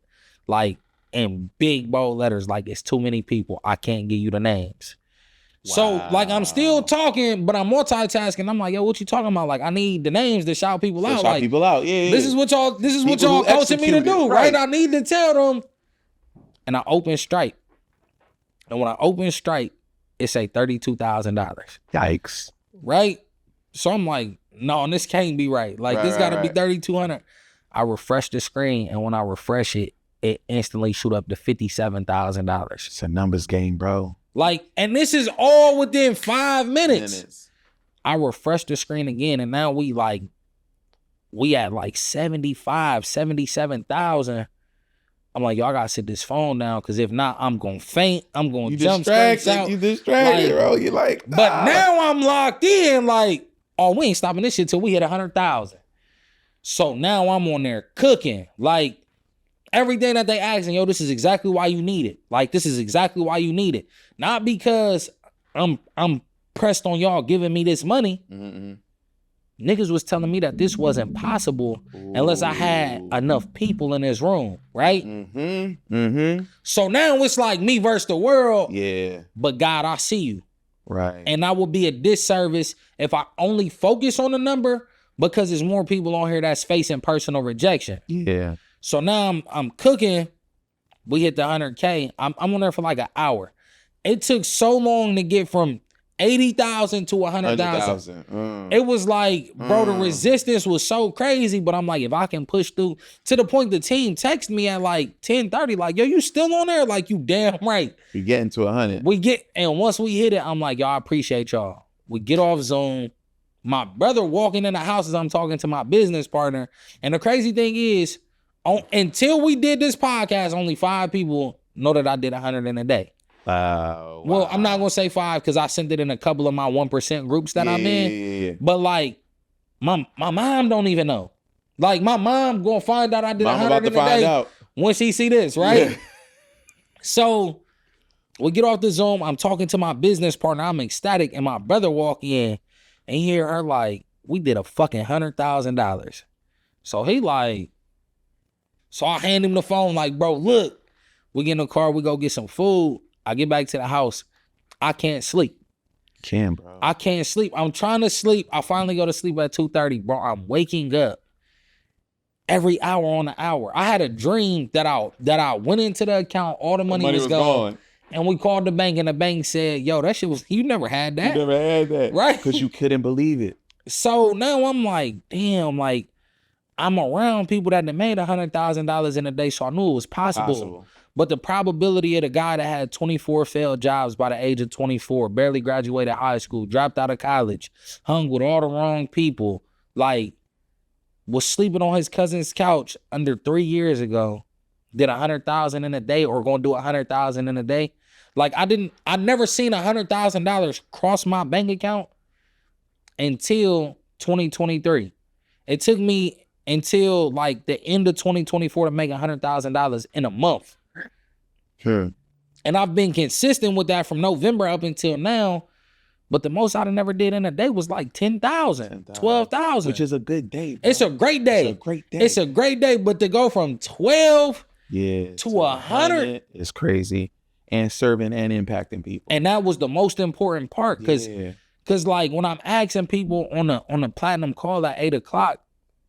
like in big bold letters, like it's too many people. I can't give you the names. Wow. So like I'm still talking, but I'm multitasking. I'm like, yo, what you talking about? Like I need the names to shout people out. Shout like people out. Yeah. This is what y'all coaching me to do, right? I need to tell them. And I open Stripe. And when I open Stripe, it say $32,000. Yikes. Right? So I'm like, no, this can't be right. Like, this got to be 3,200. I refresh the screen, and when I refresh it, it instantly shoot up to $57,000. It's a numbers game, bro. Like, and this is all within 5 minutes. I refresh the screen again, and now we at like 75, 77,000. I'm like, y'all gotta sit this phone down, because if not, I'm gonna faint. I'm gonna jump straight out. You distracted, bro. You like, But now I'm locked in. Like, oh, we ain't stopping this shit till we hit 100,000. So now I'm on there cooking. Like, everything that they asking, yo, this is exactly why you need it. Like, this is exactly why you need it. Not because I'm pressed on y'all giving me this money. Mm-hmm. Niggas was telling me that this wasn't possible unless I had enough people in this room, right? Mm-hmm. Mm-hmm. So now it's like me versus the world. Yeah. But God, I see you. Right. And I would be a disservice if I only focus on the number, because there's more people on here that's facing personal rejection. Yeah. So now I'm cooking. We hit the 100K. I'm on there for like an hour. It took so long to get from 80,000 to 100,000. It was like, bro, the resistance was so crazy. But I'm like, if I can push through, to the point the team texted me at like 10:30, like, yo, you still on there? Like, you damn right. You're getting to 100. And once we hit it, I'm like, yo, I appreciate y'all. We get off Zoom. My brother walking in the house as I'm talking to my business partner. And the crazy thing is, until we did this podcast, only 5 people know that I did 100 in a day. Wow. Well, I'm not gonna say 5 because I sent it in a couple of my 1% groups that I'm in. Yeah. But like, my mom don't even know. Like, my mom gonna find out I did 100 in a day when she see this, right? Yeah. So we get off the Zoom. I'm talking to my business partner. I'm ecstatic, and my brother walk in and hear her like, we did a fucking $100,000. So he like, so I hand him the phone like, bro, look, we get in the car, we go get some food. I get back to the house. I can't sleep. Bro. I can't sleep. I'm trying to sleep. I finally go to sleep at 2:30. Bro, I'm waking up every hour on the hour. I had a dream that I went into the account, all the money was gone. And we called the bank, and the bank said, yo, that shit was, you never had that. You never had that. Right? Because you couldn't believe it. So now I'm like, damn, like, I'm around people that made $100,000 in a day, so I knew it was possible. But the probability of the guy that had 24 failed jobs by the age of 24, barely graduated high school, dropped out of college, hung with all the wrong people, like, was sleeping on his cousin's couch under 3 years ago, did 100,000 in a day, or gonna do 100,000 in a day. Like, I never seen $100,000 cross my bank account until 2023. It took me until like the end of 2024 to make $100,000 in a month. Sure. And I've been consistent with that from November up until now. But the most I never did in a day was like 10,000, 12,000. Which is a good day, bro. It's a great day. It's a great day. It's a great day. But to go from 12 to 100 is crazy. And serving and impacting people. And that was the most important part. Because like, when I'm asking people on the platinum call at 8 o'clock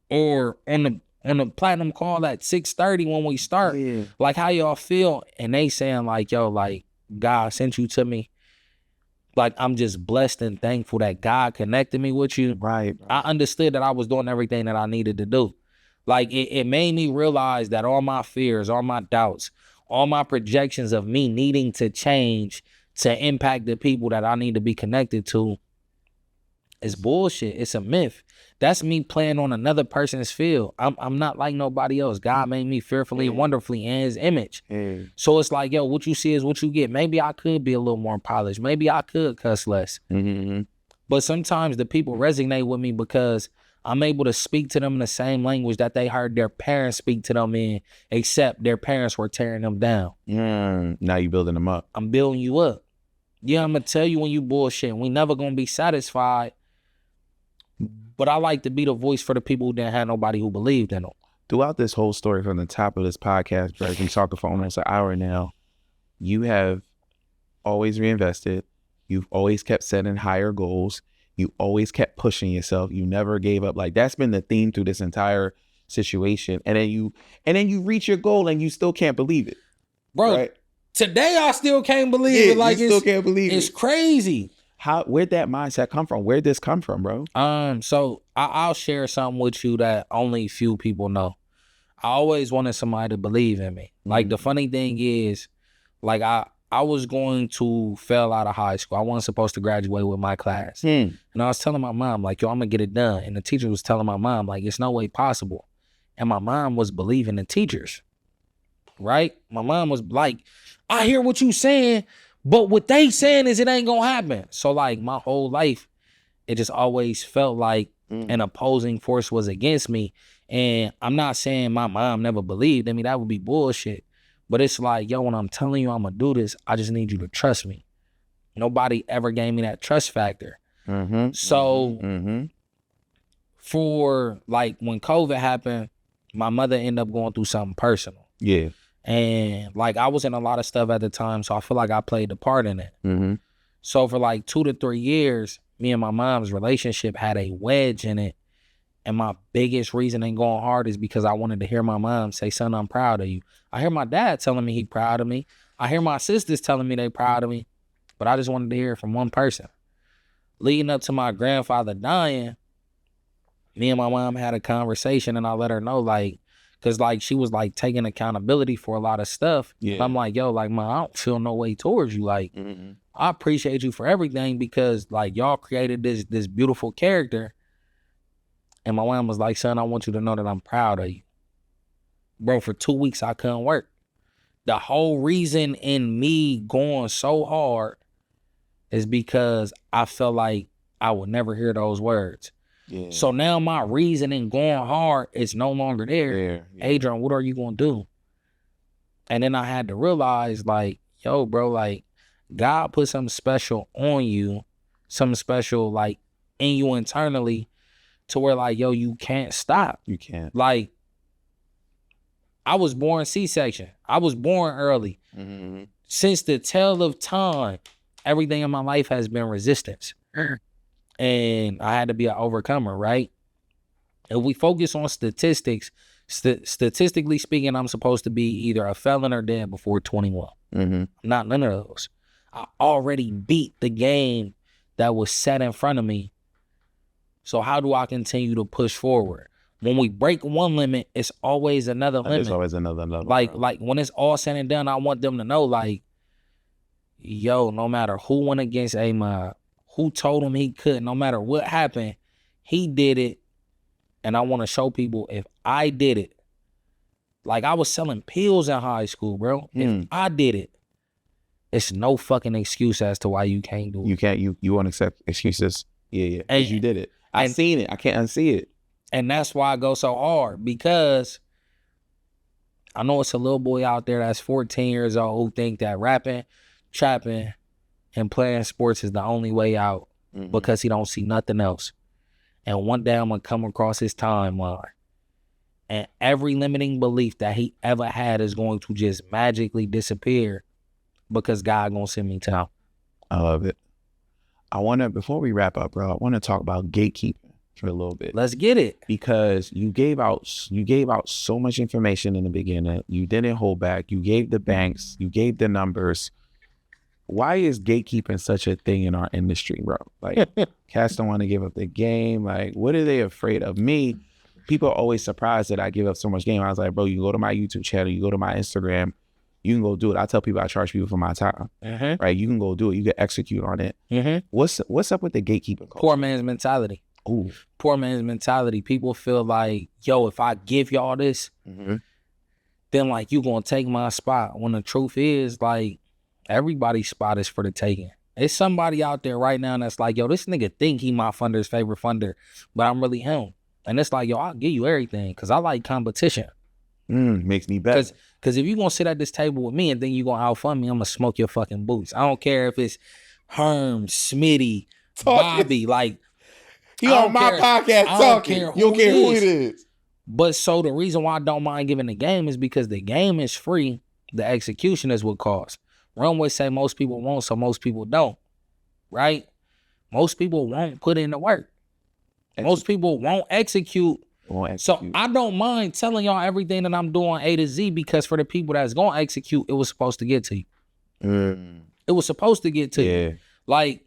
or on the platinum call at 6:30 when we start, like, how y'all feel? And they saying like, yo, like, God sent you to me. Like, I'm just blessed and thankful that God connected me with you. Right. I understood that I was doing everything that I needed to do. Like, it made me realize that all my fears, all my doubts, all my projections of me needing to change to impact the people that I need to be connected to is bullshit. It's a myth. That's me playing on another person's field. I'm not like nobody else. God made me fearfully and wonderfully in his image. So it's like, yo, what you see is what you get. Maybe I could be a little more polished. Maybe I could cuss less. Mm-hmm. But sometimes the people resonate with me because I'm able to speak to them in the same language that they heard their parents speak to them in, except their parents were tearing them down. Now you building them up. I'm building you up. Yeah, I'm going to tell you when you bullshit. We never going to be satisfied. But I like to be the voice for the people who didn't have nobody who believed in them. Throughout this whole story from the top of this podcast, Brad, we talking for almost an hour now, you have always reinvested. You've always kept setting higher goals. You always kept pushing yourself. You never gave up. Like, that's been the theme through this entire situation. And then you reach your goal and you still can't believe it. Bro, right? Today I still can't believe it. Like, you still can't believe it's crazy. Where'd that mindset come from? Where'd this come from, bro? So I'll share something with you that only few people know. I always wanted somebody to believe in me. Like, the funny thing is, like, I was going to fail out of high school. I wasn't supposed to graduate with my class. And I was telling my mom, like, yo, I'm gonna get it done. And the teacher was telling my mom, like, it's no way possible. And my mom was believing the teachers, right? My mom was like, I hear what you saying, but what they saying is it ain't gonna happen. So, like, my whole life, it just always felt like an opposing force was against me. And I'm not saying my mom never believed in me. That would be bullshit. But it's like, yo, when I'm telling you I'm going to do this, I just need you to trust me. Nobody ever gave me that trust factor. So for, like, when COVID happened, my mother ended up going through something personal. Yeah. And, like, I was in a lot of stuff at the time, so I feel like I played a part in it. So for, like, 2 to 3 years, me and my mom's relationship had a wedge in it. And my biggest reason in going hard is because I wanted to hear my mom say, son, I'm proud of you. I hear my dad telling me he proud of me. I hear my sisters telling me they proud of me. But I just wanted to hear it from one person. Leading up to my grandfather dying, me and my mom had a conversation, and I let her know, like, because, like, she was, like, taking accountability for a lot of stuff. Yeah. And I'm like, yo, like, Mom, I don't feel no way towards you. Like, I appreciate you for everything because, like, y'all created this beautiful character. And my mom was like, son, I want you to know that I'm proud of you. Bro, for 2 weeks, I couldn't work. The whole reason in me going so hard is because I felt like I would never hear those words. Yeah. So now my reason in going hard is no longer there. Yeah. Adreain, what are you going to do? And then I had to realize, like, yo, bro, like, God put something special on you, something special, like, in you internally, to where, like, yo, you can't stop. You can't. Like, I was born C-section. I was born early. Since the tale of time, everything in my life has been resistance. And I had to be an overcomer, right? If we focus on statistics, statistically speaking, I'm supposed to be either a felon or dead before 21. Not none of those. I already beat the game that was set in front of me. So how do I continue to push forward? When we break one limit, it's always another limit. There's always another level. Like when it's all said and done, I want them to know, like, yo, no matter who went against A-Mob, who told him he couldn't, no matter what happened, he did it. And I want to show people if I did it. Like, I was selling pills in high school, bro. If I did it, it's no fucking excuse as to why you can't do it. You can't. You won't accept excuses. Yeah. And you did it. I've seen it. I can't unsee it. And that's why I go so hard, because I know it's a little boy out there that's 14 years old who think that rapping, trapping, and playing sports is the only way out because he don't see nothing else. And one day I'm going to come across his timeline, and every limiting belief that he ever had is going to just magically disappear because God going to send me to him. I love it. Before we wrap up, bro, I want to talk about gatekeeping for a little bit. Let's get it. Because you gave out so much information in the beginning. You didn't hold back. You gave the banks. You gave the numbers. Why is gatekeeping such a thing in our industry, bro? Like, cats don't want to give up the game. Like, what are they afraid of? Me, people are always surprised that I give up so much game. I was like, bro, you go to my YouTube channel, you go to my Instagram, you can go do it. I tell people I charge people for my time, right? You can go do it. You can execute on it. What's up with the gatekeeping culture? Poor man's mentality. Ooh. Poor man's mentality. People feel like, yo, if I give y'all this, then, like, you gonna take my spot. When the truth is, like, everybody's spot is for the taking. It's somebody out there right now that's like, yo, this nigga think he my funder's favorite funder, but I'm really him. And it's like, yo, I'll give you everything because I like competition. Makes me better. Because if you gonna sit at this table with me and think you gonna outfund me, I'm gonna smoke your fucking boots. I don't care if it's Herm, Smitty, Bobby, like, he on my podcast talking. You don't care who it is. But so the reason why I don't mind giving the game is because the game is free. The execution is what costs. Runway say most people won't, so most people don't. Right? Most people won't put in the work. Most people won't execute. So I don't mind telling y'all everything that I'm doing A to Z, because for the people that's going to execute, it was supposed to get to you. It was supposed to get to you. Like,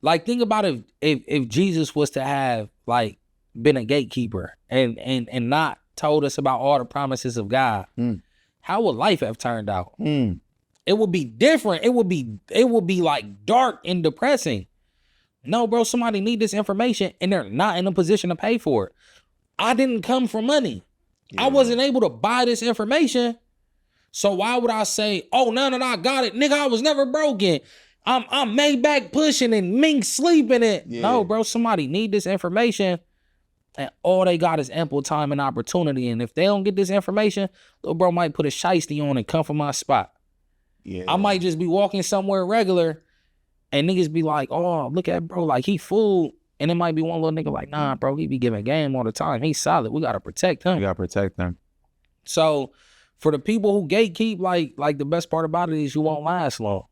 Like, think about if Jesus was to have like been a gatekeeper and not told us about all the promises of God, how would life have turned out? It would be different. It would be like dark and depressing. No, bro, somebody need this information and they're not in a position to pay for it. I didn't come from money. I wasn't able to buy this information. So why would I say, oh, now that I got it, nigga, I was never broken. I'm made back pushing and mink sleeping it. No, bro, somebody need this information. And all they got is ample time and opportunity. And if they don't get this information, little bro might put a shiesty on and come from my spot. I might just be walking somewhere regular and niggas be like, oh, look at bro, like he fooled. And it might be one little nigga like, nah, bro, he be giving game all the time. He's solid. We got to protect him. You got to protect them. So for the people who gatekeep, like the best part about it is you won't last long.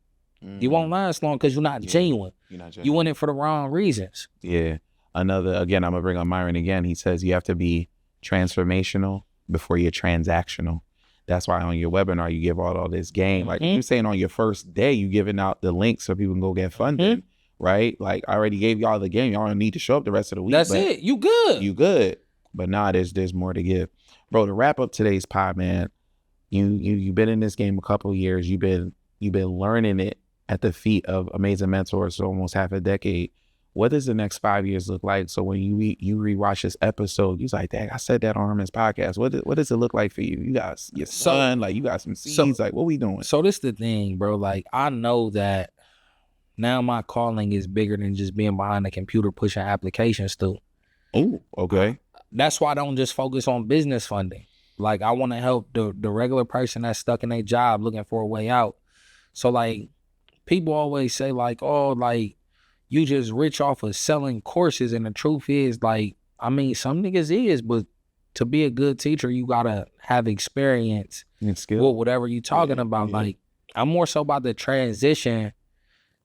You won't last long because you're not genuine. You're not genuine. You in it for the wrong reasons. Yeah. Again, I'm going to bring up Myron again. He says you have to be transformational before you're transactional. That's why on your webinar, you give all this game. Like you're saying on your first day, you giving out the links so people can go get funding, right? Like I already gave y'all the game. Y'all don't need to show up the rest of the week. That's it. You good. You good. But nah, there's more to give. Bro, to wrap up today's pod, man, you've been in this game a couple of years. You've been learning it at the feet of amazing mentors for almost half a decade. What does the next 5 years look like? So when you rewatch this episode, you're like, dang, I said that on Herman's podcast. What does it look like for you? You got your son, like you got some seeds. Like, what we doing? So this the thing, bro. Like, I know that now my calling is bigger than just being behind the computer pushing applications too. Oh, okay. That's why I don't just focus on business funding. Like, I want to help the regular person that's stuck in their job looking for a way out. So like, people always say like, oh, like, you just rich off of selling courses. And the truth is, like, I mean, some niggas is, but to be a good teacher, you gotta have experience and skill with whatever you talking about. Like, I'm more so about the transition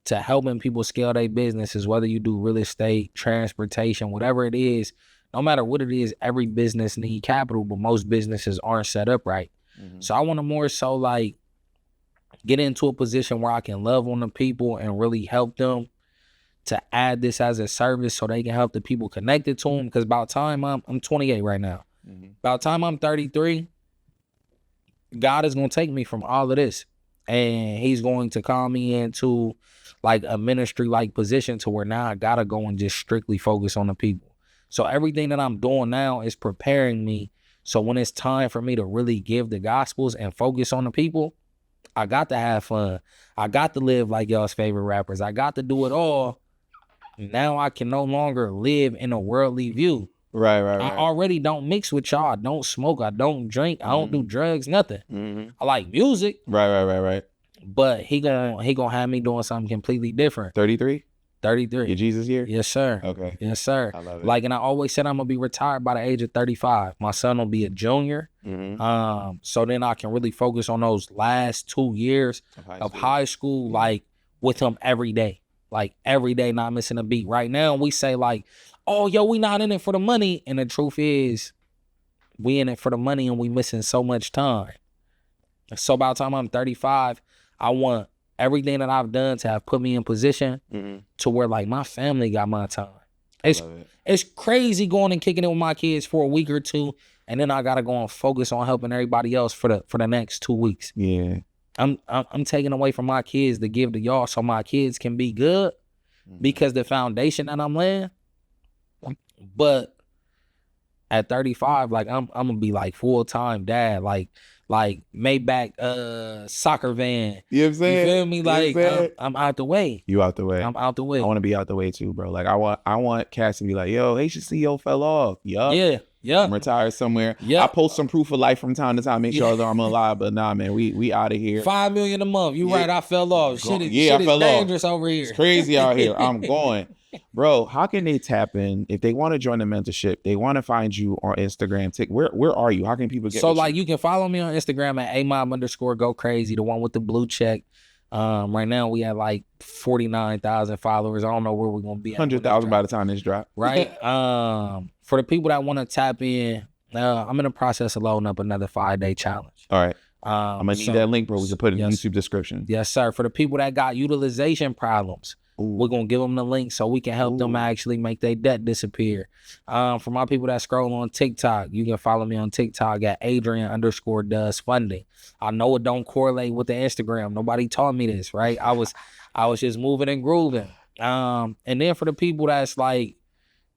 to helping people scale their businesses, whether you do real estate, transportation, whatever it is. No matter what it is, every business need capital, but most businesses aren't set up right. So I want to more so like get into a position where I can love on the people and really help them to add this as a service so they can help the people connected to them. Because about time I'm 28 right now. About time I'm 33, God is going to take me from all of this. And he's going to call me into like a ministry-like position to where now I got to go and just strictly focus on the people. So everything that I'm doing now is preparing me. So when it's time for me to really give the gospels and focus on the people, I got to have fun. I got to live like y'all's favorite rappers. I got to do it all. Now I can no longer live in a worldly view. Right. I already don't mix with y'all. I don't smoke. I don't drink. I don't do drugs, nothing. I like music. Right. But he gonna have me doing something completely different. 33? 33. Your Jesus year? Yes, sir. Okay. Yes, sir. I love it. Like, and I always said I'm gonna be retired by the age of 35. My son will be a junior. So then I can really focus on those last 2 years of high school, like with him every day. Like every day, not missing a beat. Right now, we say like, oh, yo, we not in it for the money. And the truth is, we in it for the money and we missing so much time. So by the time I'm 35, I want everything that I've done to have put me in position to where like my family got my time. It's crazy going and kicking it with my kids for a week or two. And then I got to go and focus on helping everybody else for the next 2 weeks. Yeah. I'm taking away from my kids to give to y'all so my kids can be good because the foundation that I'm laying. But at 35, like I'm gonna be like full-time dad, like Maybach soccer van. You know what I'm saying? You feel me? Like I'm out the way. You out the way. I'm out the way. I want to be out the way too, bro. Like I want Cass to be like, yo, Haitian CEO fell off. Yup. Yeah. I'm retired somewhere. Yeah. I post some proof of life from time to time, make sure I'm alive. But nah, man, we out of here. $5 million a month. You right? I fell off. Shit I fell dangerous off. over here. It's crazy out here. I'm going, bro. How can they tap in if they want to join the mentorship? They want to find you on Instagram. Where are you? How can people get? So like you can follow me on Instagram at @amob_go_crazy, the one with the blue check. Right now we have like 49,000 followers. I don't know where we're gonna be. 100,000 by the time this drop. Right. For the people that want to tap in, I'm in the process of loading up another 5-day challenge. All right. I'm gonna need that link, bro. We can put it in the YouTube description. Yes, sir. For the people that got utilization problems, We're going to give them the link so we can help them actually make their debt disappear. For my people that scroll on TikTok, you can follow me on TikTok at Adreain_does funding. I know it don't correlate with the Instagram. Nobody taught me this, right? I was just moving and grooving. And then for the people that's like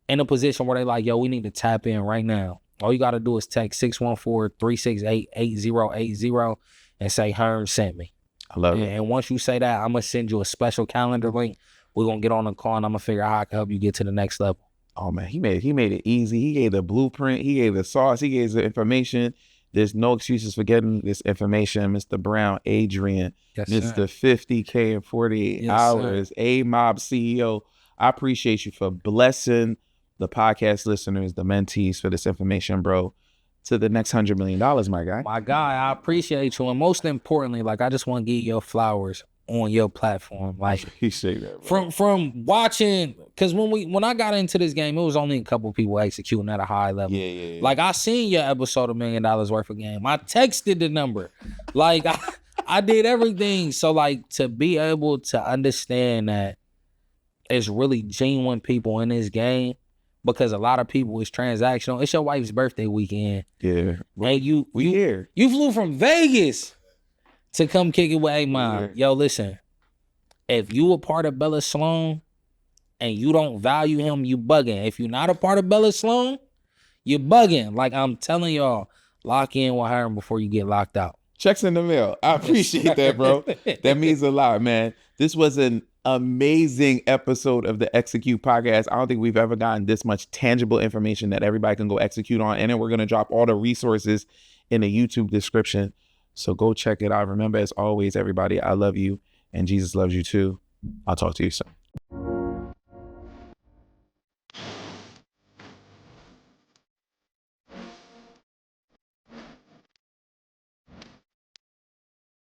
in a position where they like, yo, we need to tap in right now. All you got to do is text 614-368-8080 and say, Herm sent me. I love it. And once you say that, I'm going to send you a special calendar link. We're going to get on the call and I'm going to figure out how I can help you get to the next level. Oh, man, he made it easy. He gave the blueprint. He gave the sauce. He gave the information. There's no excuses for getting this information. Mr. Brown, Adreain, Yes, Mr. 50K in 48 hours, A-Mob CEO. I appreciate you for blessing the podcast listeners, the mentees for this information, bro. To the next $100 million, my guy. My guy, I appreciate you. And most importantly, like, I just want to give you your flowers on your platform. Like, Appreciate that, bro. From watching, because when I got into this game, it was only a couple people executing at a high level. Yeah. Like, I seen your episode of $1 Million Worth of Game. I texted the number. Like, I did everything. So, like, to be able to understand that it's really genuine people in this game, because a lot of people is transactional. It's your wife's birthday weekend. Yeah. And We here. you flew from Vegas to come kick it with A-Mom. Yo, listen, if you a part of Bella Sloan and you don't value him, you bugging. If you're not a part of Bella Sloan, you bugging. Like, I'm telling y'all, lock in with her before you get locked out. Checks in the mail. I appreciate that, bro. That means a lot, man. This was an amazing episode of the Execute podcast. I don't think we've ever gotten this much tangible information that everybody can go execute on. And then we're going to drop all the resources in the YouTube description. So go check it out. Remember, as always, everybody, I love you and Jesus loves you too. I'll talk to you soon.